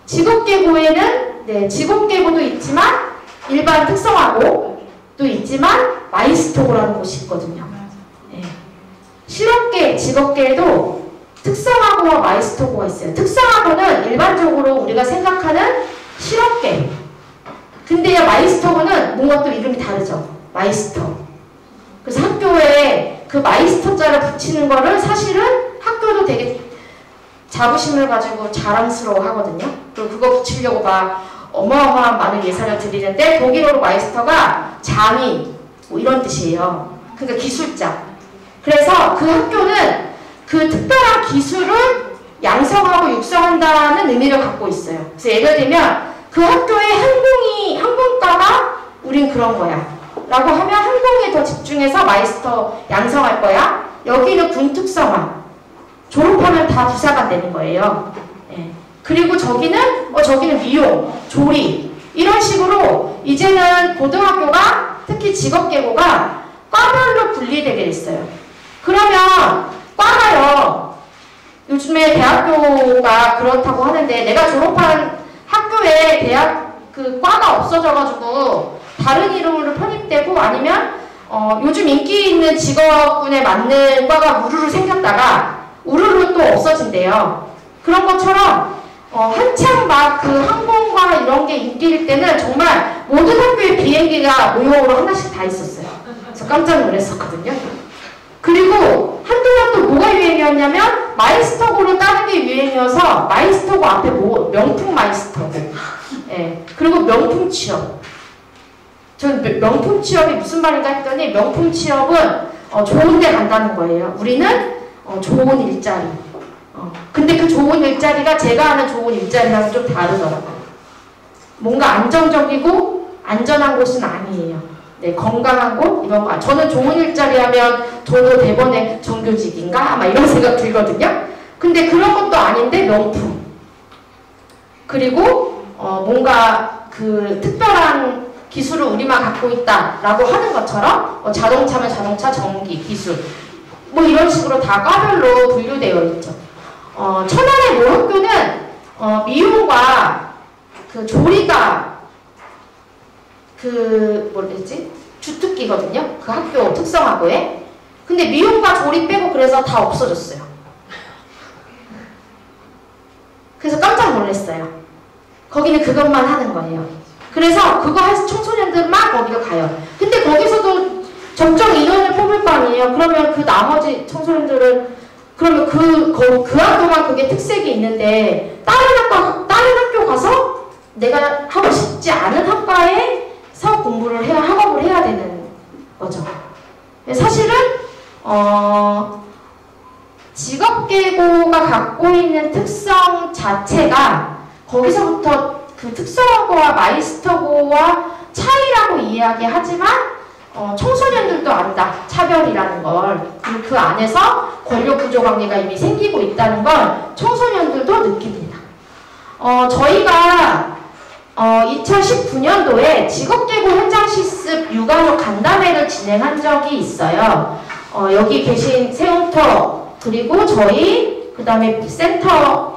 직업계고에는 네, 직업계고도 있지만 일반 특성화고도 있지만 마이스토고라는 곳이 있거든요. 네. 실업계, 직업계에도 특성화고와 마이스토고가 있어요. 특성화고는 일반적으로 우리가 생각하는 실업계. 근데 마이스토고는 뭔가 또 이름이 다르죠. 마이스터. 그래서 학교에 그 마이스터 자를 붙이는 거를 사실은 학교도 되게 자부심을 가지고 자랑스러워 하거든요. 그리고 그거 붙이려고 막 어마어마한 많은 예산을 들이는데 독일어로 마이스터가 장인 뭐 이런 뜻이에요. 그러니까 기술자. 그래서 그 학교는 그 특별한 기술을 양성하고 육성한다는 의미를 갖고 있어요. 그래서 예를 들면 그 학교의 항공과가 우린 그런 거야 라고 하면 항공에 더 집중해서 마이스터 양성할 거야. 여기는 군 특성화. 졸업하면 다 부사관 되는 거예요. 예. 그리고 저기는 미용, 조리 이런 식으로 이제는 고등학교가 특히 직업계고가 과별로 분리되게 됐어요. 그러면 과가요. 요즘에 대학교가 그렇다고 하는데 내가 졸업한 학교에 그 과가 없어져가지고 다른 이름으로 편입되고 아니면 요즘 인기 있는 직업군에 맞는 과가 우르르 생겼다가 우르르 또 없어진대요. 그런 것처럼 한창 막 그 항공과 이런 게 인기일 때는 정말 모든 학교에 비행기가 모형으로 하나씩 다 있었어요. 그래서 깜짝 놀랐었거든요. 그리고 한동안 또 뭐가 유행이었냐면 마이스터고를 따는 게 유행이어서 마이스터고 앞에 명품 마이스터고 예. 그리고 명품 취업. 전 명품 취업이 무슨 말인가 했더니 명품 취업은 좋은 데 간다는 거예요. 우리는 좋은 일자리. 근데 그 좋은 일자리가 제가 아는 좋은 일자리랑은 좀 다르더라고요. 뭔가 안정적이고 안전한 곳은 아니에요. 네, 건강한 곳? 이런 거. 저는 좋은 일자리 하면 저도 대번에 정규직인가? 막 이런 생각 들거든요. 근데 그런 것도 아닌데 명품. 그리고 뭔가 그 특별한 기술을 우리만 갖고 있다라고 하는 것처럼 자동차면 자동차, 전기, 기술 뭐 이런 식으로 다 과별로 분류되어 있죠. 천안의 모 학교는 미용과 그 조리가 그 뭐랬지? 주특기거든요. 그 학교 특성화고에. 근데 미용과 조리 빼고 그래서 다 없어졌어요. 그래서 깜짝 놀랐어요. 거기는 그것만 하는 거예요. 그래서 그거 할 청소년들만 거기로 가요. 근데 거기서도 적정 인원을 뽑을 거 아니에요. 그러면 그 나머지 청소년들은 그러면 그 학교만 그게 특색이 있는데 다른 학교 가서 내가 하고 싶지 않은 학과에서 학업을 해야 되는 거죠. 사실은 직업계고가 갖고 있는 특성 자체가 거기서부터 그 특성화고와 마이스터고와 차이라고 이야기하지만 청소년들도 안다. 차별이라는 걸. 그리고 그 안에서 권력구조 관계가 이미 생기고 있다는 걸 청소년들도 느낍니다. 저희가 2019년도에 직업계고 현장 실습 유가족 간담회를 진행한 적이 있어요. 여기 계신 세운터 그리고 저희 그 다음에 센터들이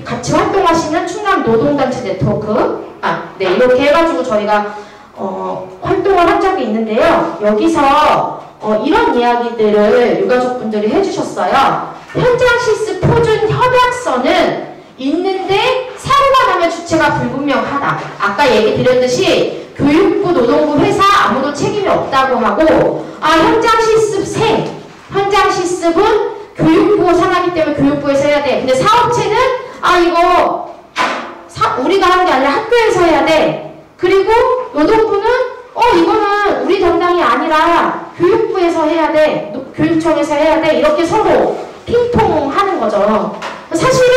같이 활동하시는 충남 노동단체 네트워크 네, 이렇게 해가지고 저희가 활동을 한 적이 있는데요. 여기서 이런 이야기들을 유가족분들이 해주셨어요. 현장 실습 표준 협약서는 있는데 사고가 나면 주체가 불분명하다. 아까 얘기 드렸듯이 교육부, 노동부, 회사 아무도 책임이 없다고 하고 현장 실습은 교육부 산하기 때문에 교육부에서 해야 돼. 근데 사업체는 이거 우리가 하는 게 아니라 학교에서 해야 돼. 그리고 노동부는 이거는 우리 담당이 아니라 교육부에서 해야 돼. 교육청에서 해야 돼. 이렇게 서로 핑퐁하는 거죠. 사실은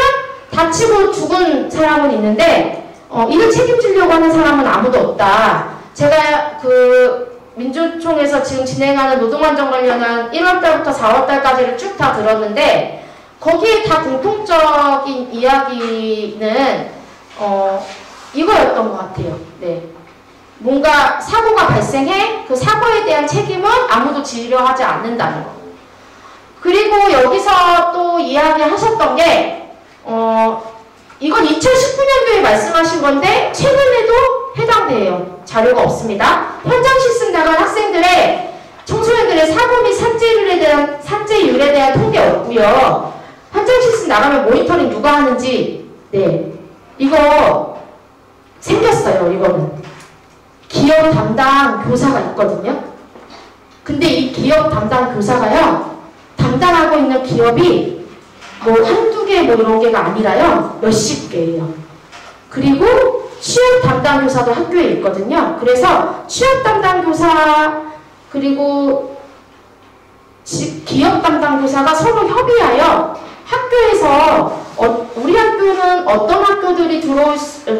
다치고 죽은 사람은 있는데 이를 책임지려고 하는 사람은 아무도 없다. 제가 그 민주총에서 지금 진행하는 노동안전 관련한 1월달부터 4월달까지를 쭉 다 들었는데 거기에 다 공통적인 이야기는 이거였던 것 같아요. 네. 뭔가 사고가 발생해 그 사고에 대한 책임은 아무도 지으려 하지 않는다는 거. 그리고 여기서 또 이야기하셨던 게 이건 2019년도에 말씀하신 건데 최근에도 해당돼요. 자료가 없습니다. 현장 실습 나간 학생들의 청소년들의 사고 및 산재율에 대한 통계 없고요. 현장 실습 나가면 모니터링 누가 하는지 이거 생겼어요. 이거는 기업 담당 교사가 있거든요. 근데 이 기업 담당 교사가요, 담당하고 있는 기업이 뭐 한두 개 뭐 이런 게가 아니라요, 몇십 개예요. 그리고 취업 담당 교사도 학교에 있거든요. 그래서 취업 담당 교사 그리고 기업 담당 교사가 서로 협의하여 학교에서 우리 학교는 어떤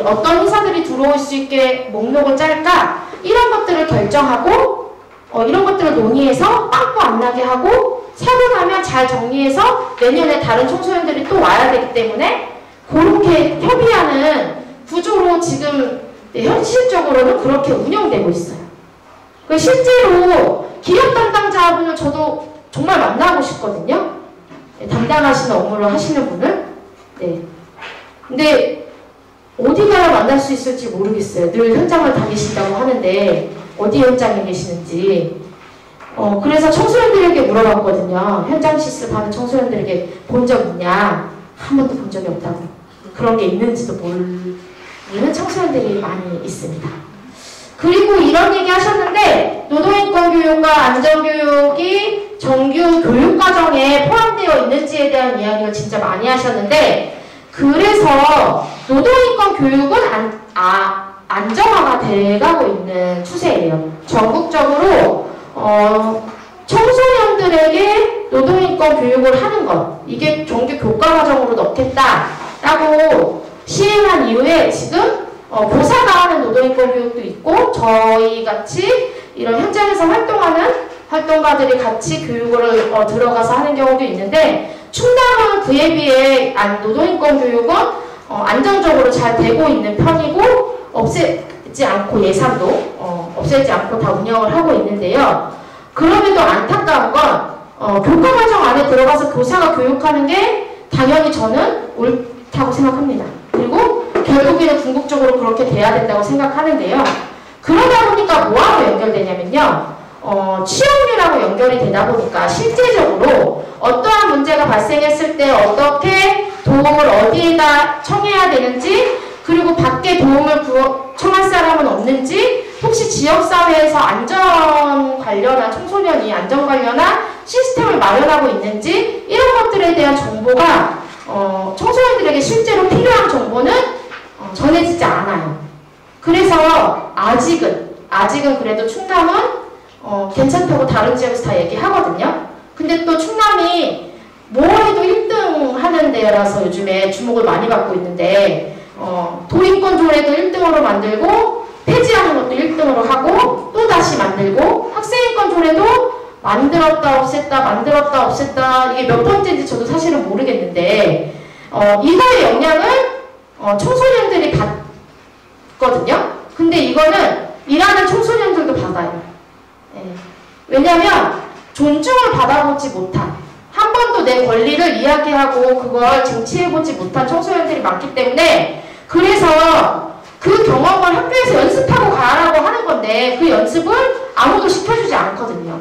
어떤 회사들이 들어올 수 있게 목록을 짤까 이런 것들을 결정하고 이런 것들을 논의해서 빵꾸 안 나게 하고 사고 나면 잘 정리해서 내년에 다른 청소년들이 또 와야 되기 때문에 그렇게 협의하는 구조로 지금 현실적으로는 그렇게 운영되고 있어요. 실제로 기업 담당자분을 저도 정말 만나고 싶거든요. 담당하시는 업무를 하시는 분을. 근데 어디 가야 만날 수 있을지 모르겠어요. 늘 현장을 다니신다고 하는데 어디 현장에 계시는지. 그래서 청소년들에게 물어봤거든요. 현장 실습하는 청소년들에게 본 적 있냐? 한 번도 본 적이 없다고. 그런 게 있는지도 모르는 청소년들이 많이 있습니다. 그리고 이런 얘기 하셨는데 노동인권 교육과 안전교육이 정규 교육과정에 포함되어 있는지에 대한 이야기를 진짜 많이 하셨는데 그래서 노동인권 교육은 안정화가 돼가고 있는 추세예요. 전국적으로 청소년들에게 노동인권 교육을 하는 것 이게 정규 교과과정으로 넣겠다라고 시행한 이후에 지금 교사가 하는 노동인권 교육도 있고 저희 같이 이런 현장에서 활동하는 활동가들이 같이 교육을 들어가서 하는 경우도 있는데 충남은 그에 비해 노동인권 교육은 안정적으로 잘 되고 있는 편이고 없애지 않고 예산도 없애지 않고 다 운영을 하고 있는데요. 그럼에도 안타까운 건 교과과정 안에 들어가서 교사가 교육하는 게 당연히 저는 옳다고 생각합니다. 그리고 결국에는 궁극적으로 그렇게 돼야 된다고 생각하는데요. 그러다 보니까 뭐하고 연결되냐면요. 취업률하고 연결이 되다 보니까 실제적으로 어떠한 문제가 발생했을 때 어떻게 도움을 어디에다 청해야 되는지 그리고 밖에 도움을 청할 사람은 없는지 혹시 지역사회에서 안전 관련한 청소년이 안전 관련한 시스템을 마련하고 있는지 이런 것들에 대한 정보가 청소년들에게 실제로 필요한 정보는 전해지지 않아요. 그래서 아직은 그래도 충남은 괜찮다고 다른 지역에서 다 얘기하거든요. 근데 또 충남이 뭐 해도 1등 하는 데라서 요즘에 주목을 많이 받고 있는데 도인권 조례도 1등으로 만들고 폐지하는 것도 1등으로 하고 또 다시 만들고 학생인권 조례도 만들었다 없앴다 이게 몇 번째인지 저도 사실은 모르겠는데 이거의 영향을 청소년들이 받거든요. 근데 이거는 일하는 청소년들도 받아요. 왜냐면 존중을 받아보지 못한 한 번도 내 권리를 이야기하고 그걸 쟁취해보지 못한 청소년들이 많기 때문에 그래서 그 경험을 학교에서 연습하고 가라고 하는 건데 그 연습을 아무도 시켜주지 않거든요.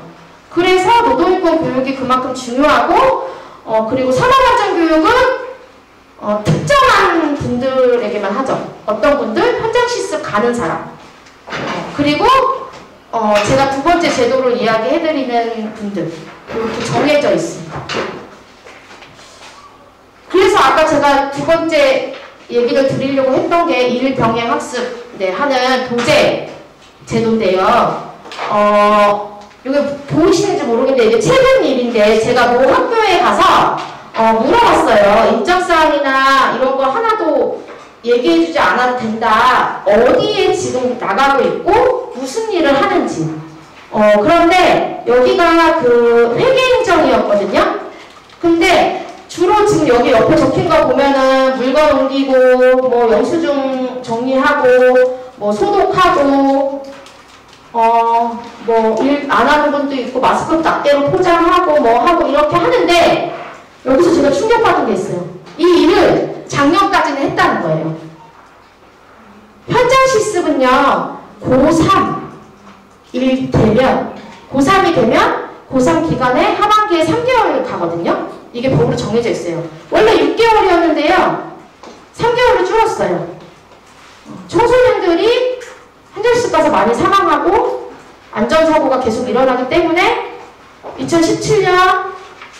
그래서 노동인권 교육이 그만큼 중요하고 그리고 산업안전교육은 특정한 분들에게만 하죠. 어떤 분들? 현장 실습 가는 사람. 그리고 제가 두 번째 제도를 이야기해드리는 분들 이렇게 정해져 있습니다. 그래서 아까 제가 두 번째 얘기를 드리려고 했던 게 일병행학습 하는 도제 제도인데요. 이게 보이시는지 모르겠는데 이게 최근 일인데 제가 모 학교에 가서 물어봤어요. 인적사항이나 이런 거 하나도 얘기해주지 않아도 된다. 어디에 지금 나가고 있고 무슨 일을 하는지. 그런데 여기가 그 회계행정이었거든요. 근데 주로 지금 여기 옆에 적힌 거 보면은 물건 옮기고 뭐 영수증 정리하고 뭐 소독하고 뭐 일 안 하는 분도 있고 마스크 낱개로 포장하고 뭐 하고 이렇게 하는데 여기서 제가 충격받은 게 있어요. 이 일을 작년까지는 했다는 거예요. 현장 실습은요 고3이 되면 고3 기간에 하반기에 3개월 가거든요. 이게 법으로 정해져 있어요. 원래 6개월이었는데요 3개월로 줄었어요. 청소년들이 현장 실습 가서 많이 사망하고 안전사고가 계속 일어나기 때문에 2017년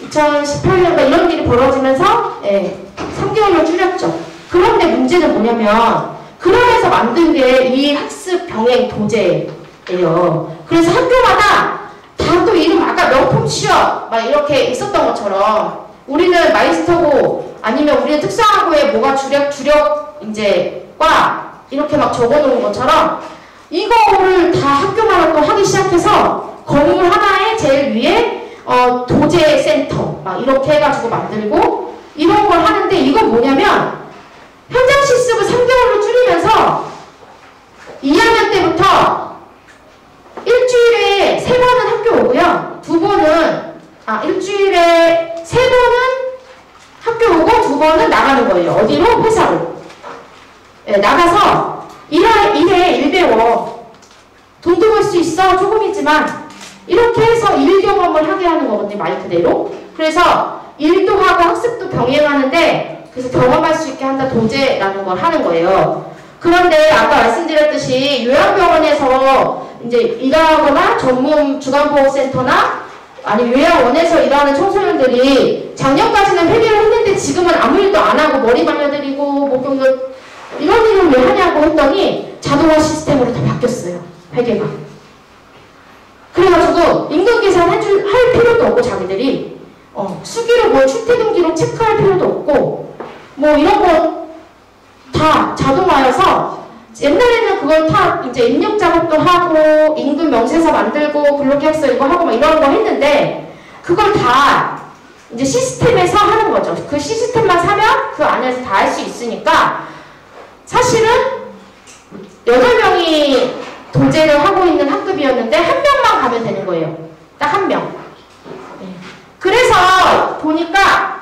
2018년과 이런 일이 벌어지면서 3개월로 줄였죠. 그런데 문제는 뭐냐면 그러면서 만든 게 이 학습 병행 도제예요. 그래서 학교마다 다 또 이름 아까 명품 취업 막 이렇게 있었던 것처럼 우리는 마이스터고 아니면 우리는 특성화고에 뭐가 주력 이제 과 이렇게 막 적어놓은 것처럼 이거를 다 학교마다 또 하기 시작해서 건물 하나에 제일 위에 도제센터 막 이렇게 해가지고 만들고 이런 걸 하는데 이건 뭐냐면 현장 실습을 3개월로 줄이면서 2학년 때부터 일주일에 3번은 학교 오고요. 일주일에 3번은 학교 오고 2번은 나가는 거예요. 어디로? 회사로. 나가서 일해 일 배워. 돈도 벌 수 있어. 조금이지만 이렇게 해서 일 경험을 하게 하는 거거든요. 말 그대로. 그래서 일도 하고 학습도 병행하는데 그래서 경험할 수 있게 한다. 도제라는 걸 하는 거예요. 그런데 아까 말씀드렸듯이 요양병원에서 이제 일하거나 전문 주간보호센터나 아니 요양원에서 일하는 청소년들이 작년까지는 회계를 했는데 지금은 아무 일도 안 하고 머리 말려드리고 목욕을 이런 일을 왜 하냐고 했더니 자동화 시스템으로 다 바뀌었어요. 회계가. 그래가지고 임금 계산 할 필요도 없고 자기들이 수기로 뭐 출퇴근 기록 체크할 필요도 없고 뭐 이런 거 다 자동화여서 옛날에는 그걸 다 이제 입력 작업도 하고 임금 명세서 만들고 근로계약서 이거 하고 막 이런 거 했는데 그걸 다 이제 시스템에서 하는 거죠. 그 시스템만 사면 그 안에서 다 할 수 있으니까 사실은 8명이 도제를 하고 있는 학급이었는데 1명만 가면 되는 거예요. 딱 1명. 그래서 보니까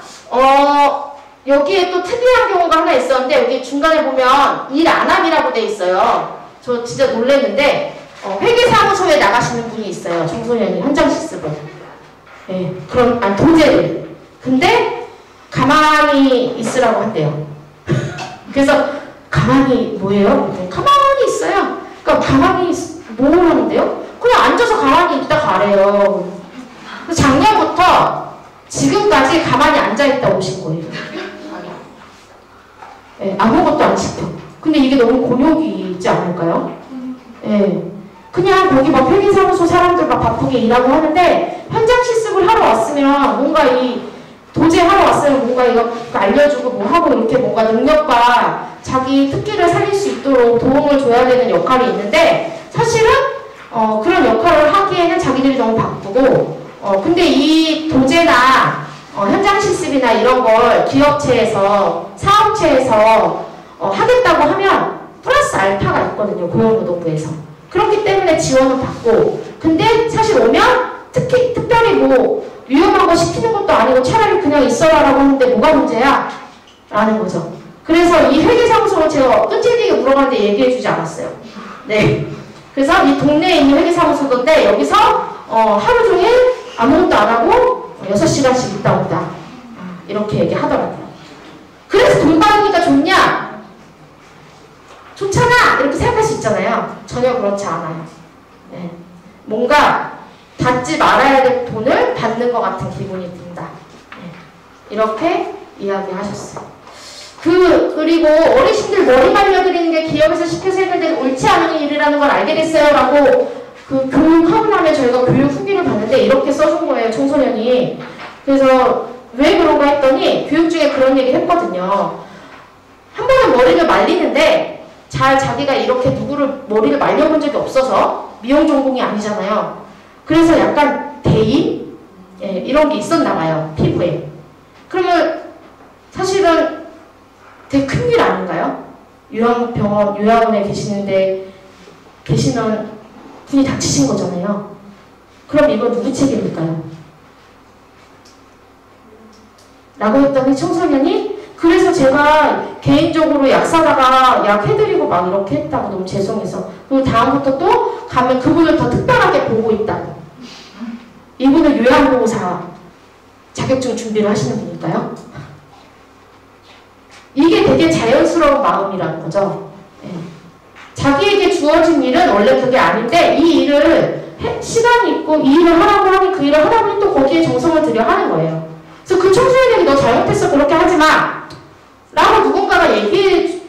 여기에 또 특이한 경우가 하나 있었는데 여기 중간에 보면 일안함이라고 돼 있어요. 저 진짜 놀랐는데 회계사무소에 나가시는 분이 있어요. 청소년이 현장 실습을. 그럼 도제를. 근데 가만히 있으라고 한대요. 그래서 가만히 뭐예요? 가만히 있어요. 그러니까 가만히 뭘 하는데요? 그냥 앉아서 가만히 있다 가래요. 작년부터 지금까지 가만히 앉아있다 오신 거예요. 아무것도 안 시켜. 근데 이게 너무 곤욕이 있지 않을까요? 그냥 거기 막 회계사무소 사람들 막 바쁘게 일하고 하는데 현장 실습을 하러 왔으면 뭔가 도제하러 왔으면 뭔가 이거 알려주고 뭐 하고 이렇게 뭔가 능력과 자기 특기를 살릴 수 있도록 도움을 줘야 되는 역할이 있는데 사실은 그런 역할을 하기에는 자기들이 너무 바쁘고 근데 이 도제나 현장 실습이나 이런 걸 기업체에서 사업체에서 하겠다고 하면 플러스 알파가 있거든요. 고용노동부에서. 그렇기 때문에 지원을 받고 근데 사실 오면 특별히 뭐 위험한 거 시키는 것도 아니고 차라리 그냥 있어라라고 하는데 뭐가 문제야? 라는 거죠. 그래서 이 회계사무소를 제가 끈질기게 물어봤는데 얘기해주지 않았어요. 네. 그래서 이 동네에 있는 회계사무소인데 여기서 하루 종일 아무것도 안 하고 6시간씩 있다 온다. 이렇게 얘기하더라고요. 그래서 돈 받으니까 좋냐? 좋잖아! 이렇게 생각할 수 있잖아요. 전혀 그렇지 않아요. 네. 뭔가 받지 말아야 될 돈을 받는 것 같은 기분이 든다. 네. 이렇게 이야기하셨어요. 그리고 어르신들 머리 말려드리는 게 기업에서 시켜서 했는데 옳지 않은 일이라는 걸 알게 됐어요. 라고 교육하고 나면 저희가 교육 후기를 봤는데 이렇게 써준 거예요. 청소년이. 그래서 왜 그런가 했더니 교육 중에 그런 얘기 했거든요. 한 번은 머리를 말리는데 잘 자기가 이렇게 누구를 머리를 말려본 적이 없어서 미용 전공이 아니잖아요. 그래서 약간 대인? 예, 이런 게 있었나 봐요. 피부에. 그러면 사실은 되게 큰일 아닌가요? 요양원에 계시는 분이 다치신 거잖아요. 그럼 이거 누구 책임일까요? 라고 했더니 청소년이 그래서 제가 개인적으로 약 사다가 약 해드리고 막 이렇게 했다고 너무 죄송해서 그리고 다음부터 또 가면 그분을 더 특별하게 보고 있다고. 이분은 요양보호사 자격증 준비를 하시는 분일까요? 이게 되게 자연스러운 마음이라는 거죠. 네. 자기에게 주어진 일은 원래 그게 아닌데 이 일을 시간이 있고 이 일을 하라고 하니 그 일을 하다 보니 또 거기에 정성을 들여 하는 거예요. 그래서 그 청소년에게 너 잘못했어 그렇게 하지 마 라고 누군가가 얘기해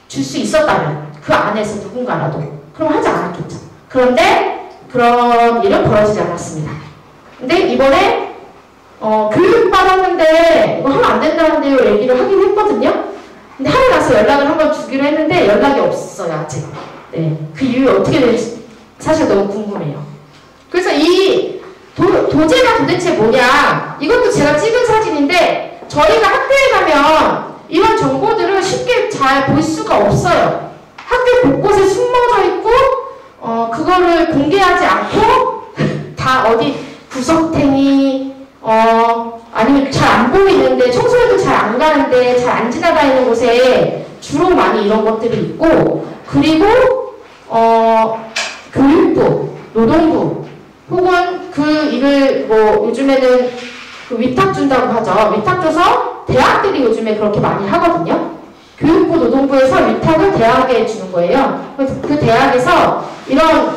줄 수 있었다면 그 안에서 누군가라도 그럼 하지 않았겠죠. 그런데 그런 일은 벌어지지 않았습니다. 근데 이번에 교육받았는데 이거 하면 안 된다는데요 얘기를 하긴 했거든요. 근데 하고 나서 연락을 한번 주기로 했는데 연락이 없어요 아직. 네, 그 이유 어떻게 될지 사실 너무 궁금해요. 그래서 이 도제가 도대체 뭐냐, 이것도 제가 찍은 사진인데 저희가 학교에 가면 이런 정보들을 쉽게 잘 볼 수가 없어요. 학교 곳곳에 숨어져 있고 그거를 공개하지 않고 다 어디 구석탱이 아니면 잘 안 보이는데 청소년도 잘 안 가는데 잘 안 지나다니는 곳에 주로 많이 이런 것들이 있고, 그리고 교육부, 노동부 혹은 그 일을 뭐 요즘에는 그 위탁 준다고 하죠. 위탁 줘서 대학들이 요즘에 그렇게 많이 하거든요. 교육부, 노동부에서 위탁을 대학에 주는 거예요. 그래서 그 대학에서 이런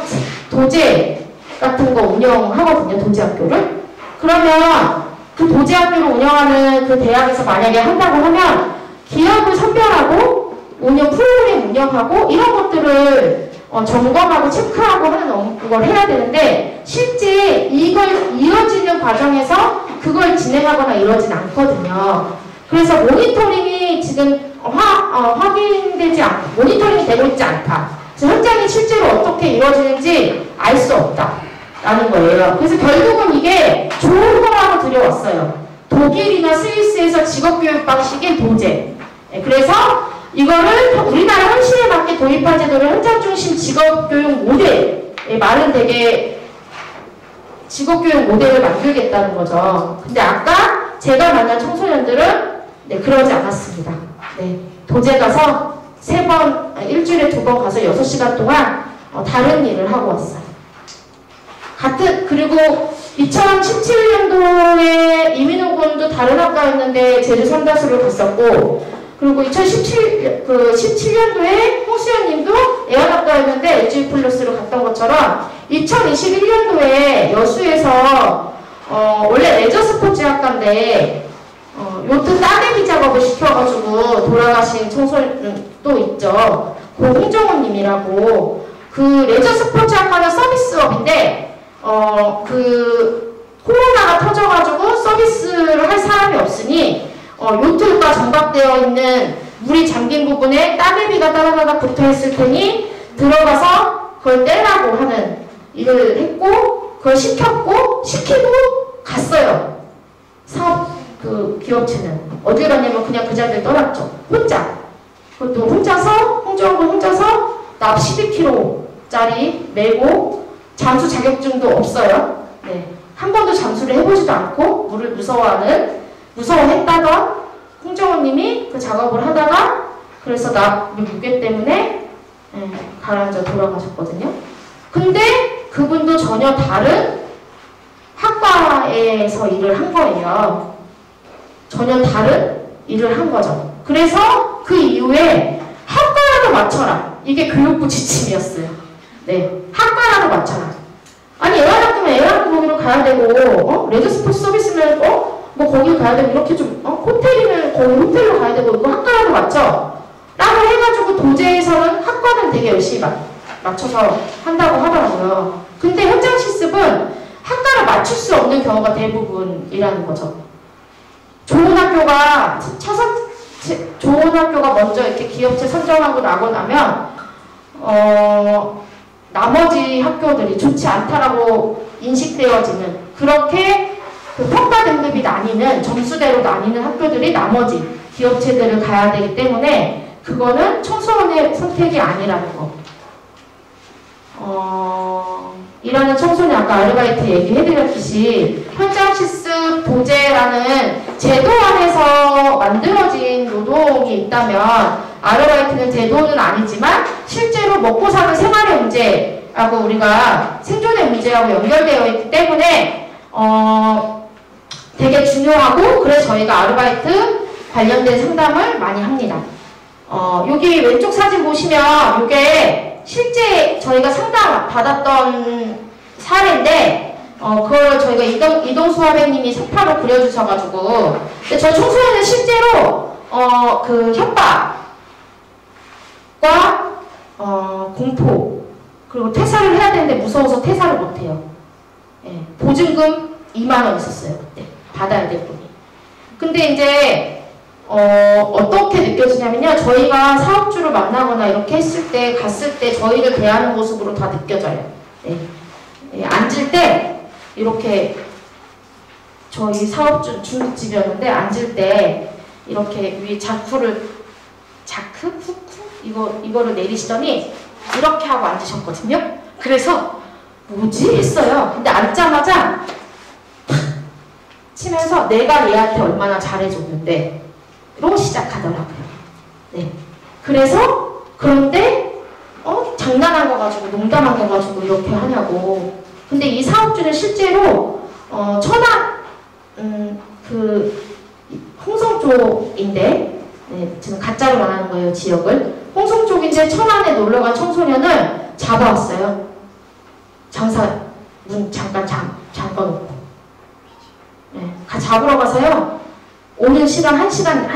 도제 같은 거 운영하거든요. 도제학교를. 그러면 그 도제학교를 운영하는 그 대학에서 만약에 한다고 하면 기업을 선별하고 프로그램 운영하고 이런 것들을 점검하고 체크하고 하는 걸 해야 되는데 실제 이걸 이뤄지는 과정에서 그걸 진행하거나 이러진 않거든요. 그래서 모니터링이 지금 확인되지 않고 모니터링이 되고 있지 않다. 그래서 현장이 실제로 어떻게 이루어지는지 알 수 없다라는 거예요. 그래서 결국은 이게 좋은 거라고 들여왔어요. 독일이나 스위스에서 직업교육 방식인 도제. 그래서 이거를 우리나라 현실에 맞게 도입한 제도를 현장 중심 직업교육 모델, 말은 되게 직업교육 모델을 만들겠다는 거죠. 근데 아까 제가 만난 청소년들은 그러지 않았습니다. 도제 가서 3번, 일주일에 2번 가서 6시간 동안 다른 일을 하고 왔어요. 그리고 2017년도에 이민호 군도 다른 학과였는데 제주 삼다수를 갔었고, 그리고 17년도에 홍수연 님도 애완학과였는데 LG 플러스를 갔던 것처럼 2021년도에 여수에서 원래 레저 스포츠 학과인데 요트 따개비 작업을 시켜가지고 돌아가신 청소년 또 있죠. 홍정훈 님이라고. 그 레저 스포츠 학과는 서비스업인데 그 코로나가 터져가지고 서비스를 할 사람이 없으니 요트가 정박되어 있는 물이 잠긴 부분에 따개비가 따다다닥 붙어있을 테니 들어가서 그걸 떼라고 하는 일을 했고, 그걸 시키고 갔어요. 그 기업체는 어딜 갔냐면 그냥 그 자리를 떠났죠. 혼자. 그것도 혼자서, 홍정군 혼자서 납 12kg짜리 메고 잠수 자격증도 없어요. 한 번도 잠수를 해보지도 않고 물을 무서워했다던 홍정호님이 그 작업을 하다가 그래서 납 무게 때문에 가라앉아 돌아가셨거든요. 근데 그분도 전혀 다른 학과에서 일을 한 거예요. 전혀 다른 일을 한 거죠. 그래서 그 이후에 학과라도 맞춰라. 이게 교육부 지침이었어요. 학과라도 맞춰라. 아니 애완학교면 애완학교 거기로 가야 되고 레저 스포츠 서비스면 뭐 거기 가야 되고 이렇게 좀 호텔이면 거기 호텔로 가야 되고 이거 학과라도 맞춰 라고 해가지고 도제에서는 학과는 되게 열심히 맞춰서 한다고 하더라고요. 근데 현장 실습은 학과를 맞출 수 없는 경우가 대부분이라는 거죠. 좋은 학교가 좋은 학교가 먼저 이렇게 기업체 선정하고 나고 나면 나머지 학교들이 좋지 않다라고 인식되어지는 그렇게 그 평가 등급이 나뉘는 점수대로 나뉘는 학교들이 나머지 기업체들을 가야 되기 때문에 그거는 청소년의 선택이 아니라는 거. 일하는 청소년 아까 아르바이트 얘기해드렸듯이 현장 실습 도제라는 제도 안에서 만들어진 노동이 있다면 아르바이트는 제도는 아니지만 실제로 먹고 사는 생활의 문제라고 우리가 생존의 문제하고 연결되어 있기 때문에 되게 중요하고 그래서 저희가 아르바이트 관련된 상담을 많이 합니다. 여기 왼쪽 사진 보시면 이게 실제 저희가 상담 받았던 사례인데 그걸 저희가 이동수 화백님이 색파로 그려주셔가지고 근데 저 청소년은 실제로 그 협박과 공포 그리고 퇴사를 해야 되는데 무서워서 퇴사를 못해요. 예, 보증금 2만 원 있었어요. 그때 받아야 될 돈이. 근데 이제 어떻게 느껴지냐면요. 저희가 사업주를 만나거나 이렇게 했을 때, 갔을 때 저희를 대하는 모습으로 다 느껴져요. 네. 네, 앉을 때, 이렇게, 저희 사업주 중국집이었는데, 앉을 때, 이렇게 위에 후크? 이거를 내리시더니, 이렇게 하고 앉으셨거든요. 그래서, 뭐지? 했어요. 근데 앉자마자, 치면서 내가 얘한테 얼마나 잘해줬는데, 로 시작하더라고요. 네. 그래서 그런데 장난한 거 가지고 농담한 거 가지고 이렇게 하냐고. 근데 이 사업주는 실제로 천안 그 홍성 쪽인데 네, 지금 가짜로 말하는 거예요 지역을. 홍성 쪽인데 천안에 놀러간 청소년을 잡아왔어요. 장사 문 잠깐 잠궈놓고. 네, 잡으러 가서요. 오는 시간 1시간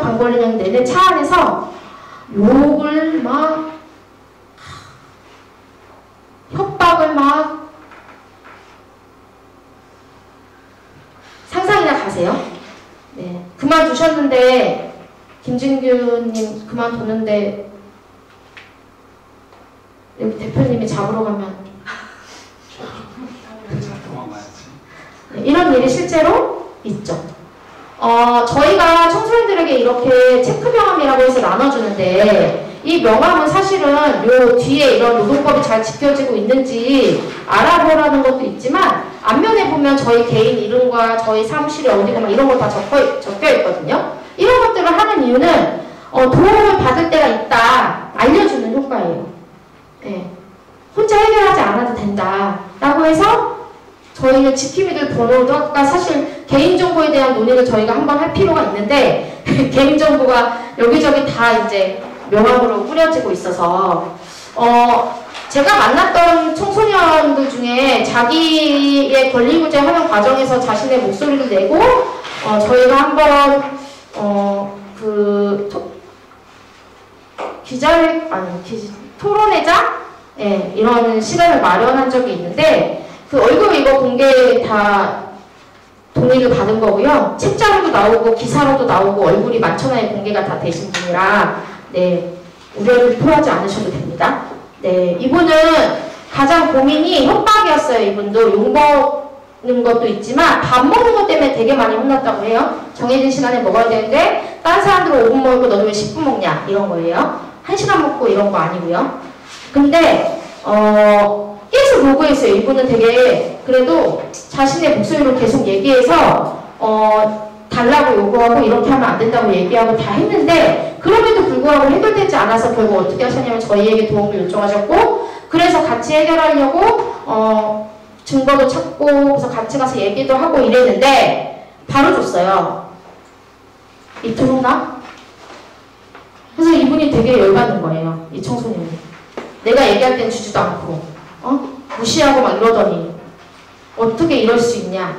반 걸리는 내내 차 안에서 욕을 막 협박을 막 상상이나 가세요. 네, 그만두셨는데 김진규님 그만뒀는데 여기 대표님이 잡으러 가면 네, 이런 일이 실제로 있죠. 저희가 청소년들에게 이렇게 체크 명함이라고 해서 나눠주는데 이 명함은 사실은 요 뒤에 이런 노동법이 잘 지켜지고 있는지 알아보라는 것도 있지만 앞면에 보면 저희 개인 이름과 저희 사무실이 어디고 막 이런 거 다 적혀 있거든요. 이런 것들을 하는 이유는 도움을 받을 때가 있다 알려주는 효과예요. 네. 혼자 해결하지 않아도 된다 라고 해서 저희는 지킴이들 번호가 사실 개인정보에 대한 논의를 저희가 한번 할 필요가 있는데 개인정보가 여기저기 다 이제 명함으로 꾸려지고 있어서 제가 만났던 청소년들 중에 자기의 권리구제 하는 과정에서 자신의 목소리를 내고 저희가 한번 토론회장? 예, 이런 시간을 마련한 적이 있는데 그 얼굴 이거 공개 다 동의를 받은 거고요. 책자로도 나오고 기사로도 나오고 얼굴이 만천하에 공개가 다 되신 분이라 네, 우려를 표하지 않으셔도 됩니다. 네, 이분은 가장 고민이 협박이었어요. 이분도 욕 먹는 것도 있지만 밥 먹는 것 때문에 되게 많이 혼났다고 해요. 정해진 시간에 먹어야 되는데 다른 사람들은 5분 먹고 너는 왜 10분 먹냐 이런 거예요. 1시간 먹고 이런 거 아니고요. 근데 계속 요구했어요. 이분은 되게 그래도 자신의 목소리로 계속 얘기해서 달라고 요구하고 이렇게 하면 안 된다고 얘기하고 다 했는데 그럼에도 불구하고 해결되지 않아서 결국 어떻게 하셨냐면 저희에게 도움을 요청하셨고 그래서 같이 해결하려고 증거도 찾고 그래서 같이 가서 얘기도 하고 이랬는데 바로 줬어요. 이틀 후나? 그래서 이분이 되게 열받는 거예요. 이 청소년이. 내가 얘기할 땐 주지도 않고 무시하고 막 이러더니 어떻게 이럴 수 있냐.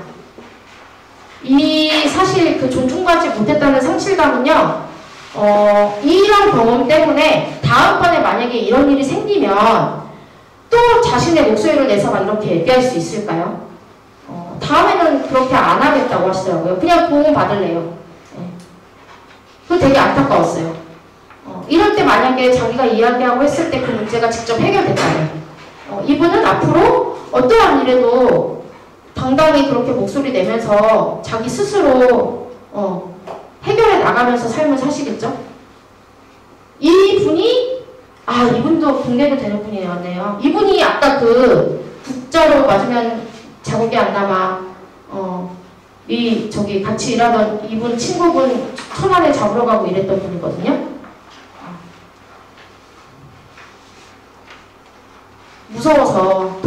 이 사실 그 존중받지 못했다는 상실감은요 이런 경험 때문에 다음번에 만약에 이런 일이 생기면 또 자신의 목소리를 내서 막 이렇게 얘기할 수 있을까요? 다음에는 그렇게 안 하겠다고 하시더라고요. 그냥 도움 받을래요. 네. 그거 되게 안타까웠어요. 이럴 때 만약에 자기가 이야기하고 했을 때 그 문제가 직접 해결됐다면 이분은 앞으로 어떠한 일에도 당당히 그렇게 목소리 내면서 자기 스스로 해결해 나가면서 삶을 사시겠죠? 이분이 이분도 공개도 되는 분이었네요. 이분이 아까 그 국자로 맞으면 자국이 안 남아 저기 같이 일하던 이분 친구분 천안에 잡으러 가고 이랬던 분이거든요. 무서워서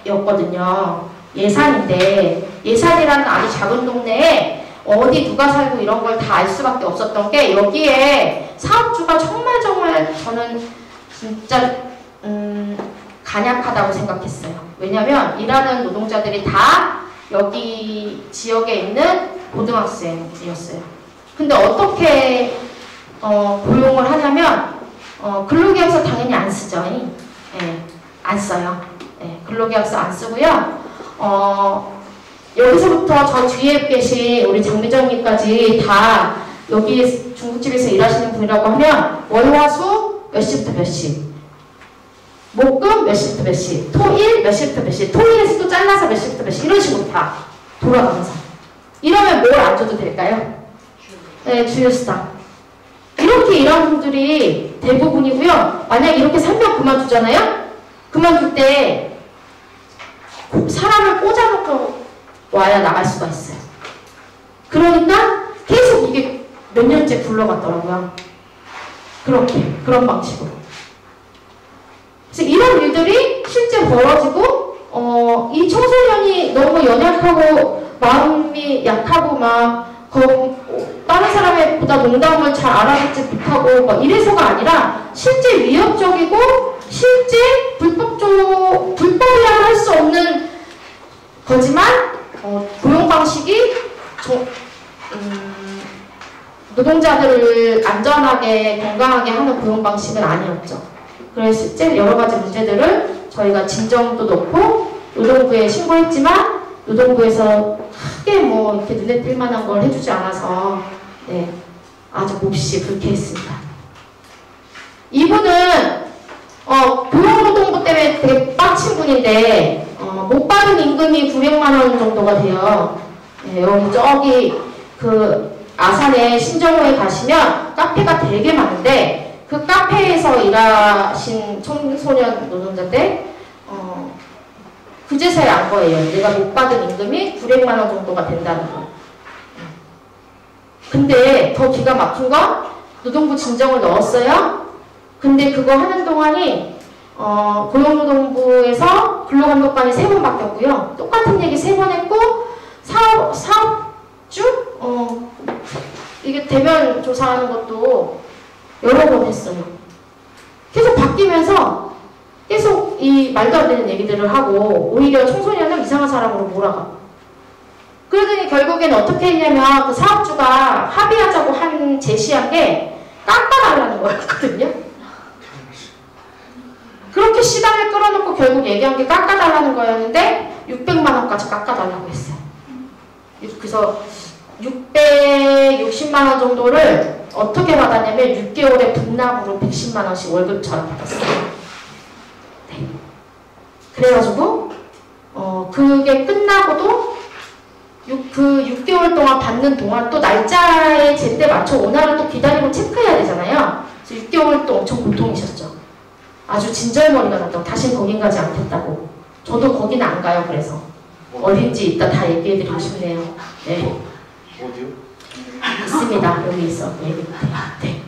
동네였거든요. 예산인데 예산이라는 아주 작은 동네에 어디 누가 살고 이런 걸 다 알 수밖에 없었던 게 여기에 사업주가 정말 저는 진짜 간약하다고 생각했어요. 왜냐면 일하는 노동자들이 다 여기 지역에 있는 고등학생이었어요. 근데 어떻게 고용을 하냐면 근로계약서 당연히 안 쓰죠. 안 써요. 근로계약서 안 쓰고요. 여기서부터 저 뒤에 계신 우리 장비정님까지 다 여기 중국집에서 일하시는 분이라고 하면 월화수 몇 시부터 몇 시, 목금 몇 시부터 몇 시, 토일 몇 시부터 몇 시, 토일에서 또 잘라서 몇 시부터 몇 시 이런 식으로 다 돌아가면서 이러면 뭘 안 줘도 될까요? 네, 주휴수당. 이렇게 일하는 분들이 대부분이고요. 만약에 이렇게 3명 그만두잖아요? 그만둘 때 사람을 꽂아놓고 와야 나갈 수가 있어요. 그러니까 계속 이게 몇 년째 굴러갔더라고요. 그런 방식으로. 그래서 이런 일들이 실제 벌어지고 이 청소년이 너무 연약하고 마음이 약하고 다른 사람보다 농담을 잘 알아듣지 못하고 이래서가 아니라 실제 위협적이고 실제 불법이라고 할 수 없는 거지만 고용 방식이 노동자들을 안전하게 건강하게 하는 고용 방식은 아니었죠. 그래서 실제 여러 가지 문제들을 저희가 진정도 넣고 노동부에 신고했지만 노동부에서 크게 이렇게 눈에 띌 만한 걸 해주지 않아서 아주 몹시 불쾌했습니다. 이분은 고용노동부 때문에 되게 빡친 분인데 못 받은 임금이 900만 원 정도가 돼요. 저기 그 아산에 신정호에 가시면 카페가 되게 많은데 그 카페에서 일하신 청소년 노동자인데 그제서야 안 거예요. 내가 못 받은 임금이 900만 원 정도가 된다는 거. 근데 더 기가 막힌 건 노동부 진정을 넣었어요. 근데 그거 하는 동안이 고용노동부에서 근로감독관이 3번 바뀌었고요. 똑같은 얘기 3번 했고 사업주? 이게 대면 조사하는 것도 여러 번 했어요. 계속 바뀌면서 계속 이 말도 안 되는 얘기들을 하고 오히려 청소년을 이상한 사람으로 몰아가. 그러더니 결국에는 어떻게 했냐면 그 사업주가 합의하자고 제시한 게 깎아달라는 거였거든요. 그렇게 시간을 끌어놓고 결국 얘기한 게 깎아달라는 거였는데 600만 원까지 깎아달라고 했어요. 그래서 660만 원 정도를 어떻게 받았냐면 6개월에 분납으로 110만 원씩 월급처럼 받았어요. 네. 그래가지고 그게 끝나고도 그 6개월 동안 받는 동안 또 날짜에 제때 맞춰 오나를 또 기다리고 체크해야 되잖아요. 그래서 6개월 또 엄청 고통이셨죠. 아주 진절머리가 났다고. 다신 거긴 가지 않겠다고. 저도 거기는 안 가요. 그래서 어딘지 이따 다 얘기해드리고 싶네요. 네. 어디요? 있습니다. 여기 있어. 얘기 못해요. 네.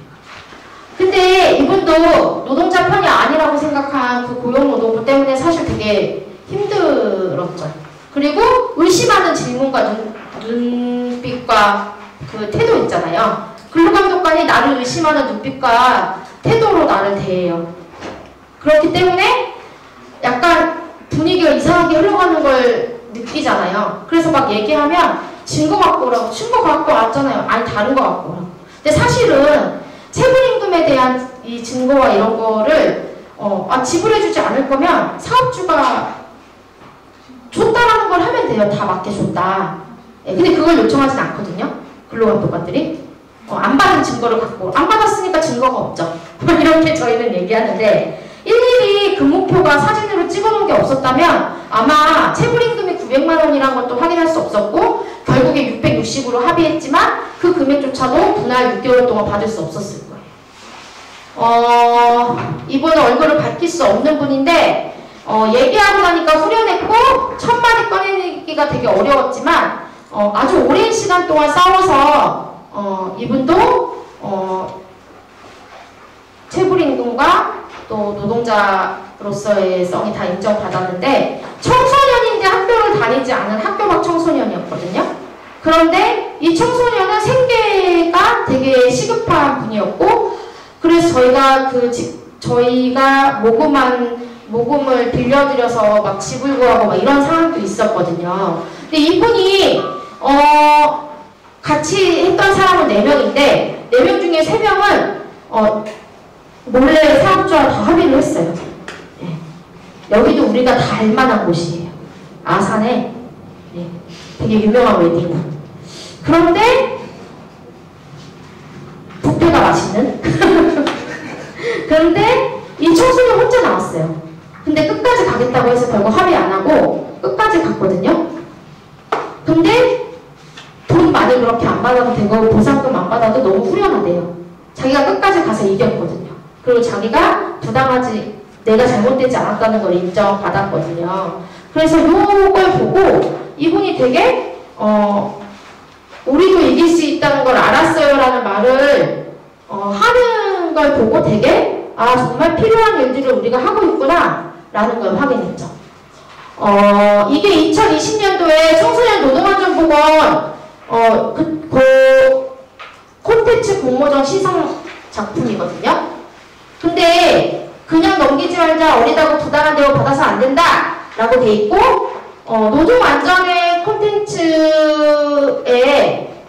근데 이분도 노동자 편이 아니라고 생각한 그 고용노동부 때문에 사실 되게 힘들었죠. 그리고 의심하는 질문과 눈빛과 그 태도 있잖아요. 근로감독관이 나를 의심하는 눈빛과 태도로 나를 대해요. 그렇기 때문에 약간 분위기가 이상하게 흘러가는 걸 느끼잖아요. 그래서 막 얘기하면 증거 갖고 오라고. 증거 갖고 왔잖아요. 아니 다른 거 갖고 오라고. 근데 사실은 체불임금에 대한 이 증거와 이런 거를 지불해주지 않을 거면 사업주가 줬다라는 걸 하면 돼요. 다 맞게 줬다. 근데 그걸 요청하진 않거든요. 근로감독관들이. 안 받은 증거를 갖고 안 받았으니까 증거가 없죠. 이렇게 저희는 얘기하는데 일일이 금목표가 사진으로 찍어놓은 게 없었다면 아마 체불임금이 900만 원이라는 것도 확인할 수 없었고 결국에 660으로 합의했지만 그 금액조차도 분할 6개월 동안 받을 수 없었을 거예요. 이분은 얼굴을 밝힐 수 없는 분인데 얘기하고 나니까 후련했고 천만이 꺼내기가 되게 어려웠지만 아주 오랜 시간 동안 싸워서 이분도 체불임금과 또 노동자로서의 성이 다 인정받았는데 청소년인데 학교를 다니지 않은 학교 밖 청소년이었거든요. 그런데 이 청소년은 생계가 되게 시급한 분이었고 그래서 저희가 모금을 빌려드려서 막 집을 구하고 막 이런 상황도 있었거든요. 근데 이분이 같이 했던 사람은 4명인데 4명 중에 3명은 몰래 사업주와 다 합의를 했어요. 네. 여기도 우리가 다 알만한 곳이에요. 아산에 네. 되게 유명한 웨딩. 그런데 뷔페가 맛있는 그런데 이 청소년 혼자 나왔어요. 근데 끝까지 가겠다고 해서 결국 합의 안 하고 끝까지 갔거든요. 근데 돈 많이 그렇게 안 받아도 되고 보상금 안 받아도 너무 후련하대요. 자기가 끝까지 가서 이겼거든요. 그리고 자기가 부당하지 내가 잘못되지 않았다는 걸 인정받았거든요. 그래서 이걸 보고 이분이 되게 우리도 이길 수 있다는 걸 알았어요 라는 말을 하는 걸 보고 되게 정말 필요한 일들을 우리가 하고 있구나 라는 걸 확인했죠. 이게 2020년도에 청소년 노동안전보건 콘텐츠 공모전 시상 작품이거든요. 근데 그냥 넘기지 말자 어리다고 부당한 대우 받아서 안 된다 라고 돼 있고 노동안전의 콘텐츠에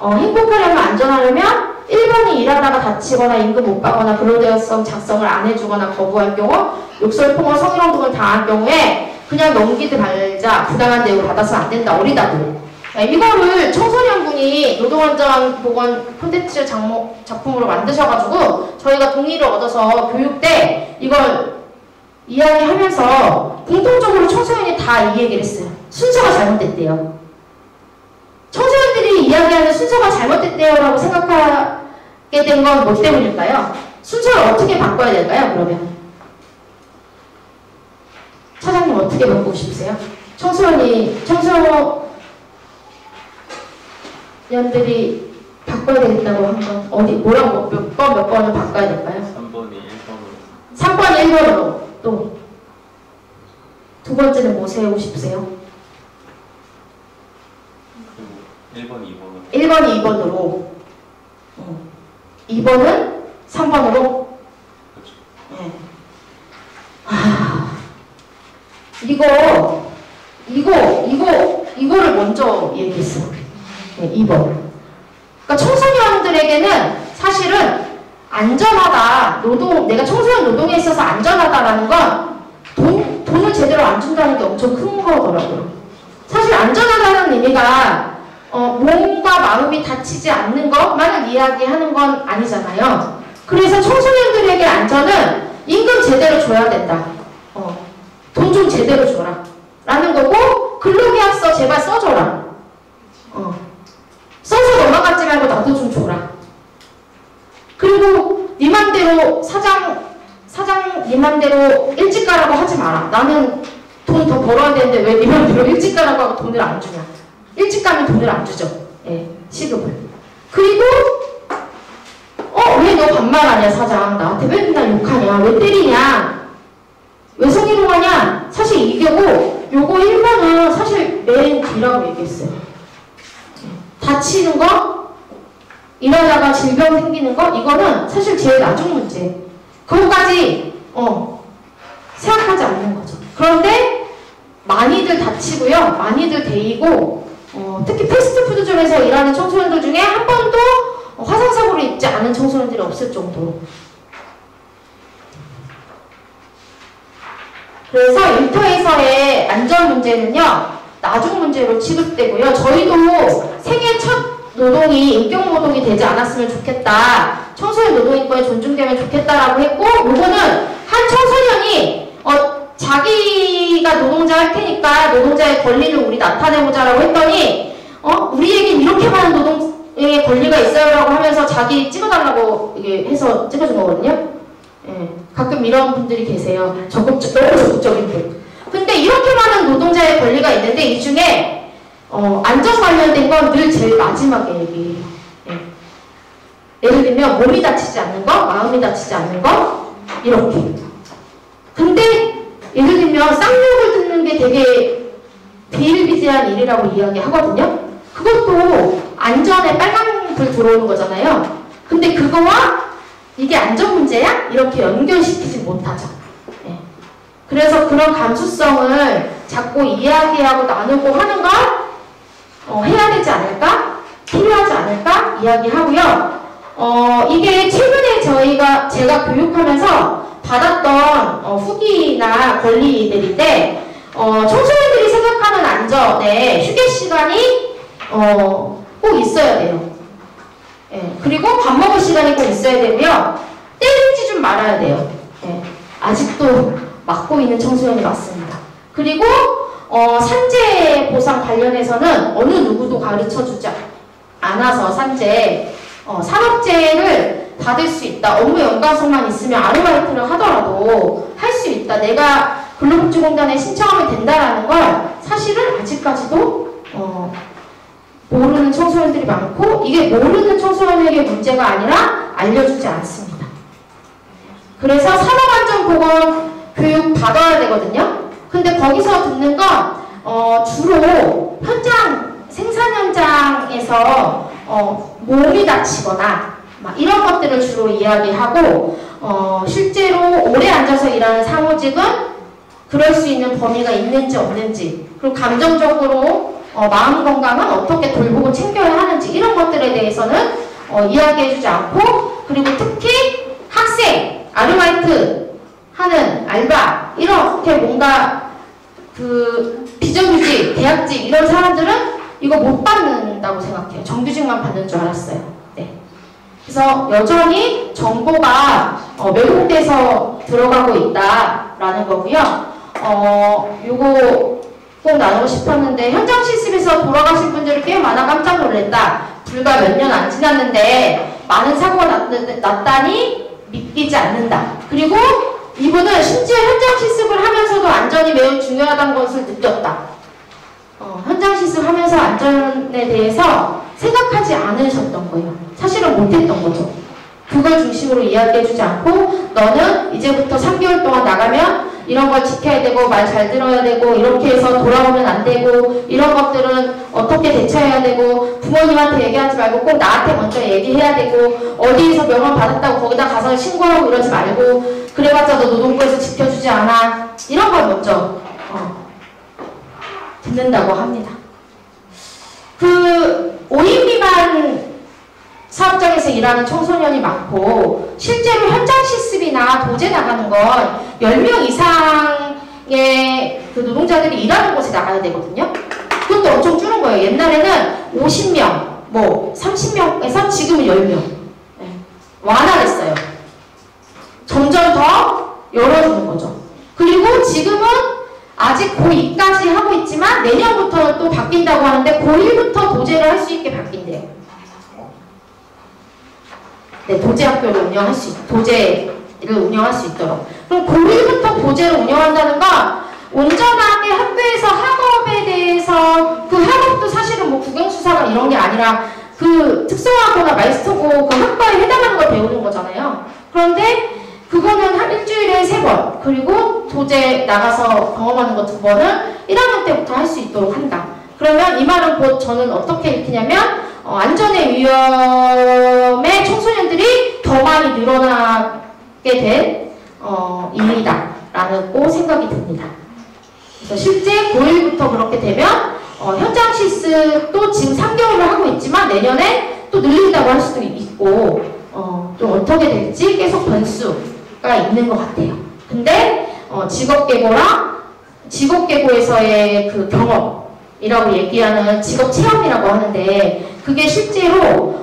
행복하려면 안전하려면 1번이 일하다가 다치거나 임금 못 받거나 근로대여성 작성을 안 해주거나 거부할 경우 욕설폭언 성희롱 등을 당할 경우에 그냥 넘기지 말자 부당한 대우 받아서 안 된다 어리다고 이거를 청소년분이 노동안전보건 콘텐츠 작품으로 만드셔가지고 저희가 동의를 얻어서 교육 때 이걸 이야기하면서 공통적으로 청소년이 다 이 얘기를 했어요. 순서가 잘못됐대요. 청소년들이 이야기하는 순서가 잘못됐대요 라고 생각하게 된 건 뭐 때문일까요? 순서를 어떻게 바꿔야 될까요? 그러면 차장님 어떻게 바꾸고 싶으세요? 청소년들이 바꿔야 되겠다고 한 건 뭐라고 몇 번을 바꿔야 될까요? 3번이 1번으로 3번 1번으로 또 두 번째는 뭐 세우고 싶으세요? 그리고 1번 2번으로 1번 2번으로 2번은 3번으로 그렇죠. 네. 이거를 먼저 얘기했어요. 네, 2번. 그러니까 청소년들에게는 사실은 안전하다, 내가 청소년 노동에 있어서 안전하다라는 건 돈을 제대로 안 준다는 게 엄청 큰 거더라고요. 사실 안전하다는 의미가 몸과 마음이 다치지 않는 것만을 이야기하는 건 아니잖아요. 그래서 청소년들에게 안전은 임금 제대로 줘야 된다. 돈 좀 제대로 줘라. 라는 거고 근로계약서 제발 써줘라. 써서 넘어가지 말고 나도 좀 줘라. 그리고 네 맘대로 사장 네 맘대로 일찍 가라고 하지 마라. 나는 돈 더 벌어야 되는데 왜 네 맘대로 일찍 가라고 하고 돈을 안 주냐. 일찍 가면 돈을 안 주죠. 예, 시급을. 그리고 왜 너 반말하냐 사장. 나한테 왜 맨날 욕하냐. 왜 때리냐. 왜 성희롱하냐. 사실 이게고 요거 1번은 사실 맨 뒤라고 얘기했어요. 다치는 거, 일하다가 질병 생기는 거, 이거는 사실 제일 나중 문제. 그거까지 생각하지 않는 거죠. 그런데 많이들 다치고요, 많이들 데이고, 특히 패스트푸드점에서 일하는 청소년들 중에 한 번도 화상사고를 입지 않은 청소년들이 없을 정도로. 그래서 일터에서의 안전 문제는요, 나중 문제로 취급되고요. 저희도 생애 첫 노동이 인격 노동이 되지 않았으면 좋겠다. 청소년 노동인권이 존중되면 좋겠다라고 했고, 요거는 한 청소년이 자기가 노동자 할 테니까 노동자의 권리를 우리 나타내보자라고 했더니 우리에겐 이렇게 많은 노동의 권리가 있어요라고 하면서 자기 찍어달라고 이게 해서 찍어준 거거든요. 예, 가끔 이런 분들이 계세요. 너무 적극적인 분. 근데 이렇게 많은 노동자의 권리가 있는데 이 중에 안전 관련된 건 늘 제일 마지막에 얘기해요. 예. 예를 들면 몸이 다치지 않는 거, 마음이 다치지 않는 거 이렇게. 근데 예를 들면 쌍욕을 듣는 게 되게 비일비재한 일이라고 이야기하거든요. 그것도 안전에 빨간불 들어오는 거잖아요. 근데 그거와 이게 안전 문제야? 이렇게 연결시키지 못하죠. 예. 그래서 그런 감수성을 자꾸 이야기하고 나누고 하는 걸 해야 되지 않을까? 필요하지 않을까? 이야기하고요. 이게 최근에 제가 교육하면서 받았던 후기나 권리들인데 청소년들이 생각하는 안전에 휴게 시간이 꼭 있어야 돼요. 예, 그리고 밥 먹을 시간이 꼭 있어야 되고요. 때리지 좀 말아야 돼요. 예, 아직도 막고 있는 청소년이 많습니다. 그리고 산재 보상 관련해서는 어느 누구도 가르쳐주지 않아서 산업재해를 받을 수 있다. 업무 연관성만 있으면 아르바이트를 하더라도 할 수 있다. 내가 근로복지공단에 신청하면 된다라는 걸 사실은 아직까지도 모르는 청소년들이 많고, 이게 모르는 청소년에게 문제가 아니라 알려주지 않습니다. 그래서 산업안전보건 교육 받아야 되거든요. 근데 거기서 듣는 건 주로 생산 현장에서 몸이 다치거나 막 이런 것들을 주로 이야기하고, 실제로 오래 앉아서 일하는 사무직은 그럴 수 있는 범위가 있는지 없는지, 그리고 감정적으로 마음 건강은 어떻게 돌보고 챙겨야 하는지, 이런 것들에 대해서는 이야기해주지 않고, 그리고 특히 학생, 아르바이트 하는 알바, 이렇게 뭔가 비정규직, 계약직 이런 사람들은 이거 못 받는다고 생각해요. 정규직만 받는 줄 알았어요. 네. 그래서 여전히 정보가 왜곡돼서 들어가고 있다라는 거고요. 요거 꼭 나누고 싶었는데, 현장 실습에서 돌아가신 분들이 꽤 많아 깜짝 놀랐다. 불과 몇 년 안 지났는데 많은 사고가 났다니 믿기지 않는다. 그리고 이분은 심지어 현장 실습을 하면서도 안전이 매우 중요하다는 것을 느꼈다. 현장 실습하면서 안전에 대해서 생각하지 않으셨던 거예요. 사실은 못했던 거죠. 그걸 중심으로 이야기해주지 않고, 너는 이제부터 3개월 동안 나가면 이런 걸 지켜야 되고, 말 잘 들어야 되고, 이렇게 해서 돌아오면 안 되고, 이런 것들은 어떻게 대처해야 되고, 부모님한테 얘기하지 말고 꼭 나한테 먼저 얘기해야 되고, 어디에서 명함 받았다고 거기다 가서 신고하고 이러지 말고, 그래봤자 너 노동부에서 지켜주지 않아. 이런 걸 먼저 듣는다고 합니다. 5인 미만 사업장에서 일하는 청소년이 많고, 실제로 현장 실습이나 도제 나가는 건 10명 이상의 노동자들이 일하는 곳에 나가야 되거든요. 그것도 엄청 줄은 거예요. 옛날에는 50명, 30명에서 지금은 10명. 네. 완화됐어요. 점점 더 열어주는 거죠. 그리고 지금은 아직 고2까지 하고 있지만 내년부터 또 바뀐다고 하는데, 고1부터 도제를 할 수 있게 바뀐대요. 네, 도제학교를 도제를 운영할 수 있도록. 그럼 고1부터 도제를 운영한다는 건 온전하게 학교에서 학업에 대해서, 그 학업도 사실은 국영수사가 이런 게 아니라 특성화고나 마이스터고 그 학과에 해당하는 걸 배우는 거잖아요. 그런데 그거는 한 일주일에 3번, 그리고 도제 나가서 경험하는 거 2번을 1학년 때부터 할 수 있도록 한다. 그러면 이 말은 곧 저는 어떻게 읽히냐면, 안전의 위험에 청소년들이 더 많이 늘어나게 된 일이다 라고 생각이 듭니다. 그래서 실제 고1부터 그렇게 되면 현장 실습도 지금 3개월을 하고 있지만 내년에 또 늘린다고 할 수도 있고, 좀 어떻게 될지 계속 변수가 있는 것 같아요. 근데 직업계고랑 직업계고에서의 그 경험, 얘기하는 직업 체험이라고 하는데 그게 실제로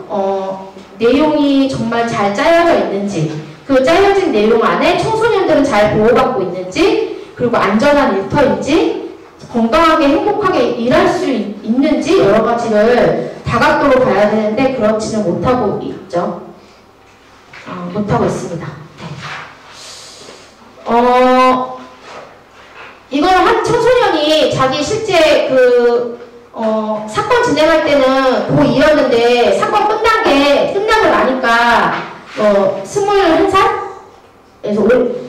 내용이 정말 잘 짜여져 있는지 그 짜여진 내용 안에 청소년들은 잘 보호받고 있는지 그리고 안전한 일터인지 건강하게 행복하게 일할 수 있는지 여러 가지를 다각도로 봐야 되는데 그렇지는 못하고 있죠. 못하고 있습니다. 이걸 한 청소년이 자기 실제 사건 진행할 때는 고2였는데 사건 끝나고 나니까 21살에서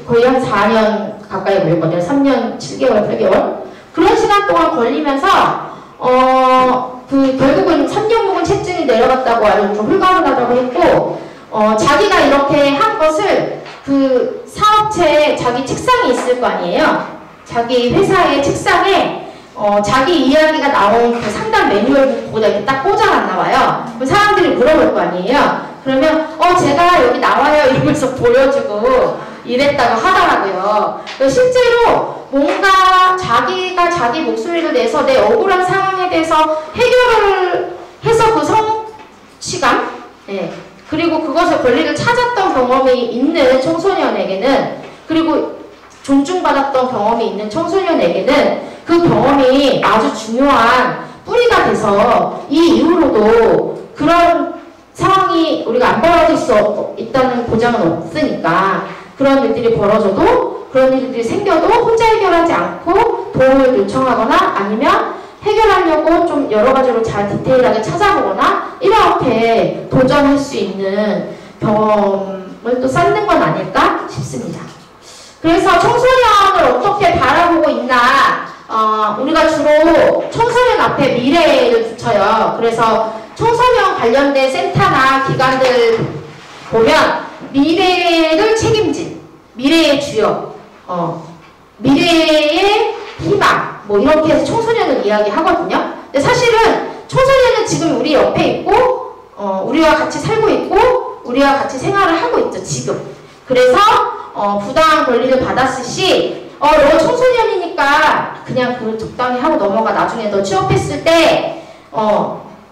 거의 한 4년 가까이 걸렸거든요. 3년 7개월, 8개월 그런 시간 동안 걸리면서 결국은 3년 묵은 체증이 내려갔다고 아주 좀 홀가분하다고 했고 자기가 이렇게 한 것을 그 사업체에 자기 책상이 있을 거 아니에요. 자기 회사의 책상에 자기 이야기가 나온 그 상담 매뉴얼 보다 이렇게 딱 꽂아놨나 봐요. 그 사람들이 물어볼 거 아니에요. 그러면 제가 여기 나와요 이러면서 보여주고 이랬다고 하더라고요. 실제로 뭔가 자기가 자기 목소리를 내서 내 억울한 상황에 대해서 해결을 해서 그 성취감 그리고 그것의 권리를 찾았던 경험이 있는 청소년에게는 그리고 존중받았던 경험이 있는 청소년에게는 그 경험이 아주 중요한 뿌리가 돼서 이 이후로도 그런 상황이 우리가 안 벌어질 수 있다는 보장은 없으니까 그런 일들이 벌어져도 그런 일들이 생겨도 혼자 해결하지 않고 도움을 요청하거나 아니면 해결하려고 좀 여러 가지로 잘 디테일하게 찾아보거나 이렇게 도전할 수 있는 경험을 또 쌓는 건 아닐까 싶습니다. 그래서 청소년을 어떻게 바라보고 있나 우리가 주로 청소년 앞에 미래를 붙여요. 그래서 청소년 관련된 센터나 기관들 보면 미래를 책임진 미래의 주역 미래의 희망 뭐 이렇게 해서 청소년을 이야기하거든요. 근데 사실은 청소년은 지금 우리 옆에 있고 우리와 같이 살고 있고 우리와 같이 생활을 하고 있죠. 지금. 그래서 부당한 권리를 받았을 시 너 청소년이니까 그냥 그걸 적당히 하고 넘어가. 나중에 너 취업했을 때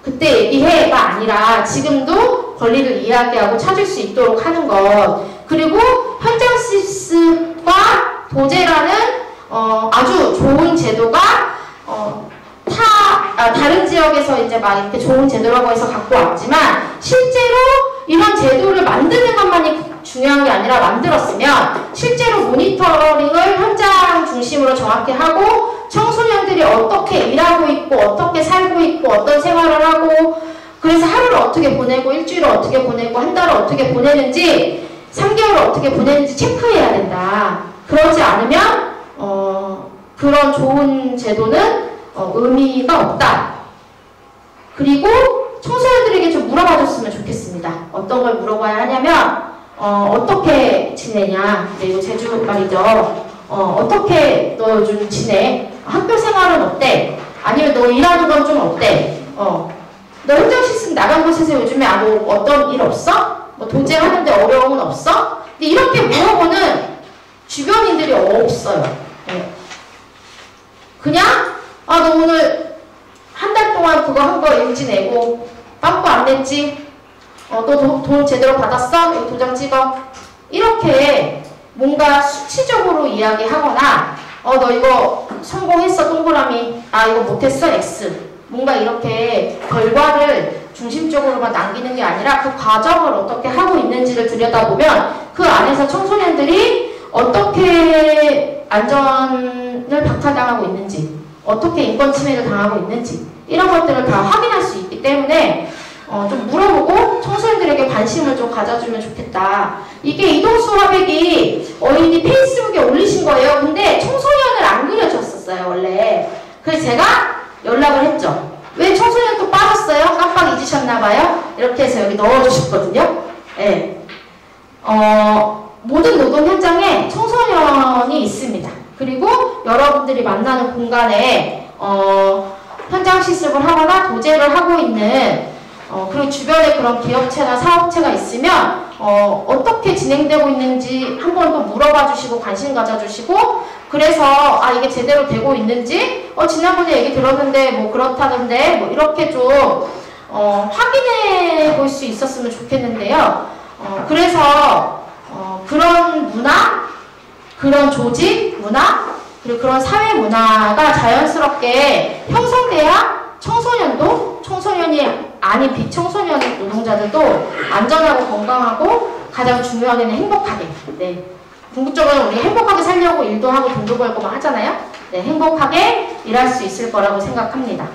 그때 얘기해가 아니라 지금도 권리를 이야기하고 찾을 수 있도록 하는 것. 그리고 현장 시스과 도제라는 아주 좋은 제도가 다른 지역에서 이제 막 이렇게 좋은 제도라고 해서 갖고 왔지만 실제로 이런 제도를 만드는 것만이 중요한 게 아니라 만들었으면 실제로 모니터링을 현장 중심으로 정확히 하고 청소년들이 어떻게 일하고 있고 어떻게 살고 있고 어떤 생활을 하고 그래서 하루를 어떻게 보내고 일주일을 어떻게 보내고 한 달을 어떻게 보내는지 3개월을 어떻게 보내는지 체크해야 된다. 그러지 않으면 그런 좋은 제도는 의미가 없다. 그리고 청소년들에게 좀 물어봐줬으면 좋겠습니다. 어떤 걸 물어봐야 하냐면 어떻게 지내냐. 이거 제주 말이죠. 어떻게 너 요즘 지내? 학교 생활은 어때? 아니면 너 일하는 건 좀 어때? 너 현장 시스템 나간 곳에서 요즘에 어떤 일 없어? 뭐 도제하는데 어려움은 없어? 근데 이렇게 물어보는 주변인들이 없어요. 그냥 너 오늘 한 달 동안 그거 한 거 일지 내고 빵꾸 안 냈지? 너 돈 제대로 받았어? 이거 도장 찍어. 이렇게 뭔가 수치적으로 이야기하거나 너 이거 성공했어 동그라미. 이거 못했어 X. 뭔가 이렇게 결과를 중심적으로만 남기는 게 아니라 그 과정을 어떻게 하고 있는지를 들여다보면 그 안에서 청소년들이 어떻게 안전을 박탈당하고 있는지 어떻게 인권 침해를 당하고 있는지 이런 것들을 다 확인할 수 있기 때문에 좀 물어보고 청소년들에게 관심을 좀 가져주면 좋겠다. 이게 이동수 화백이 어린이 페이스북에 올리신 거예요. 근데 청소년을 안 그려줬었어요 원래. 그래서 제가 연락을 했죠. 왜 청소년 또 빠졌어요? 깜빡 잊으셨나봐요? 이렇게 해서 여기 넣어주셨거든요. 네. 모든 노동 현장에 청소년이 있습니다. 그리고 여러분들이 만나는 공간에 현장 실습을 하거나 도제를 하고 있는 그리고 주변에 그런 기업체나 사업체가 있으면 어떻게 진행되고 있는지 한번 또 물어봐 주시고 관심 가져주시고 그래서 이게 제대로 되고 있는지 지난번에 얘기 들었는데 뭐 그렇다는데 뭐 이렇게 좀 확인해 볼 수 있었으면 좋겠는데요. 그래서 그런 문화, 그런 조직 문화, 그리고 그런 사회 문화가 자연스럽게 형성돼야 청소년이 아닌 비청소년 노동자들도 안전하고 건강하고 가장 중요하게는 행복하게, 네. 궁극적으로 우리가 행복하게 살려고 일도 하고 돈도 벌고만 하잖아요. 네, 행복하게 일할 수 있을 거라고 생각합니다.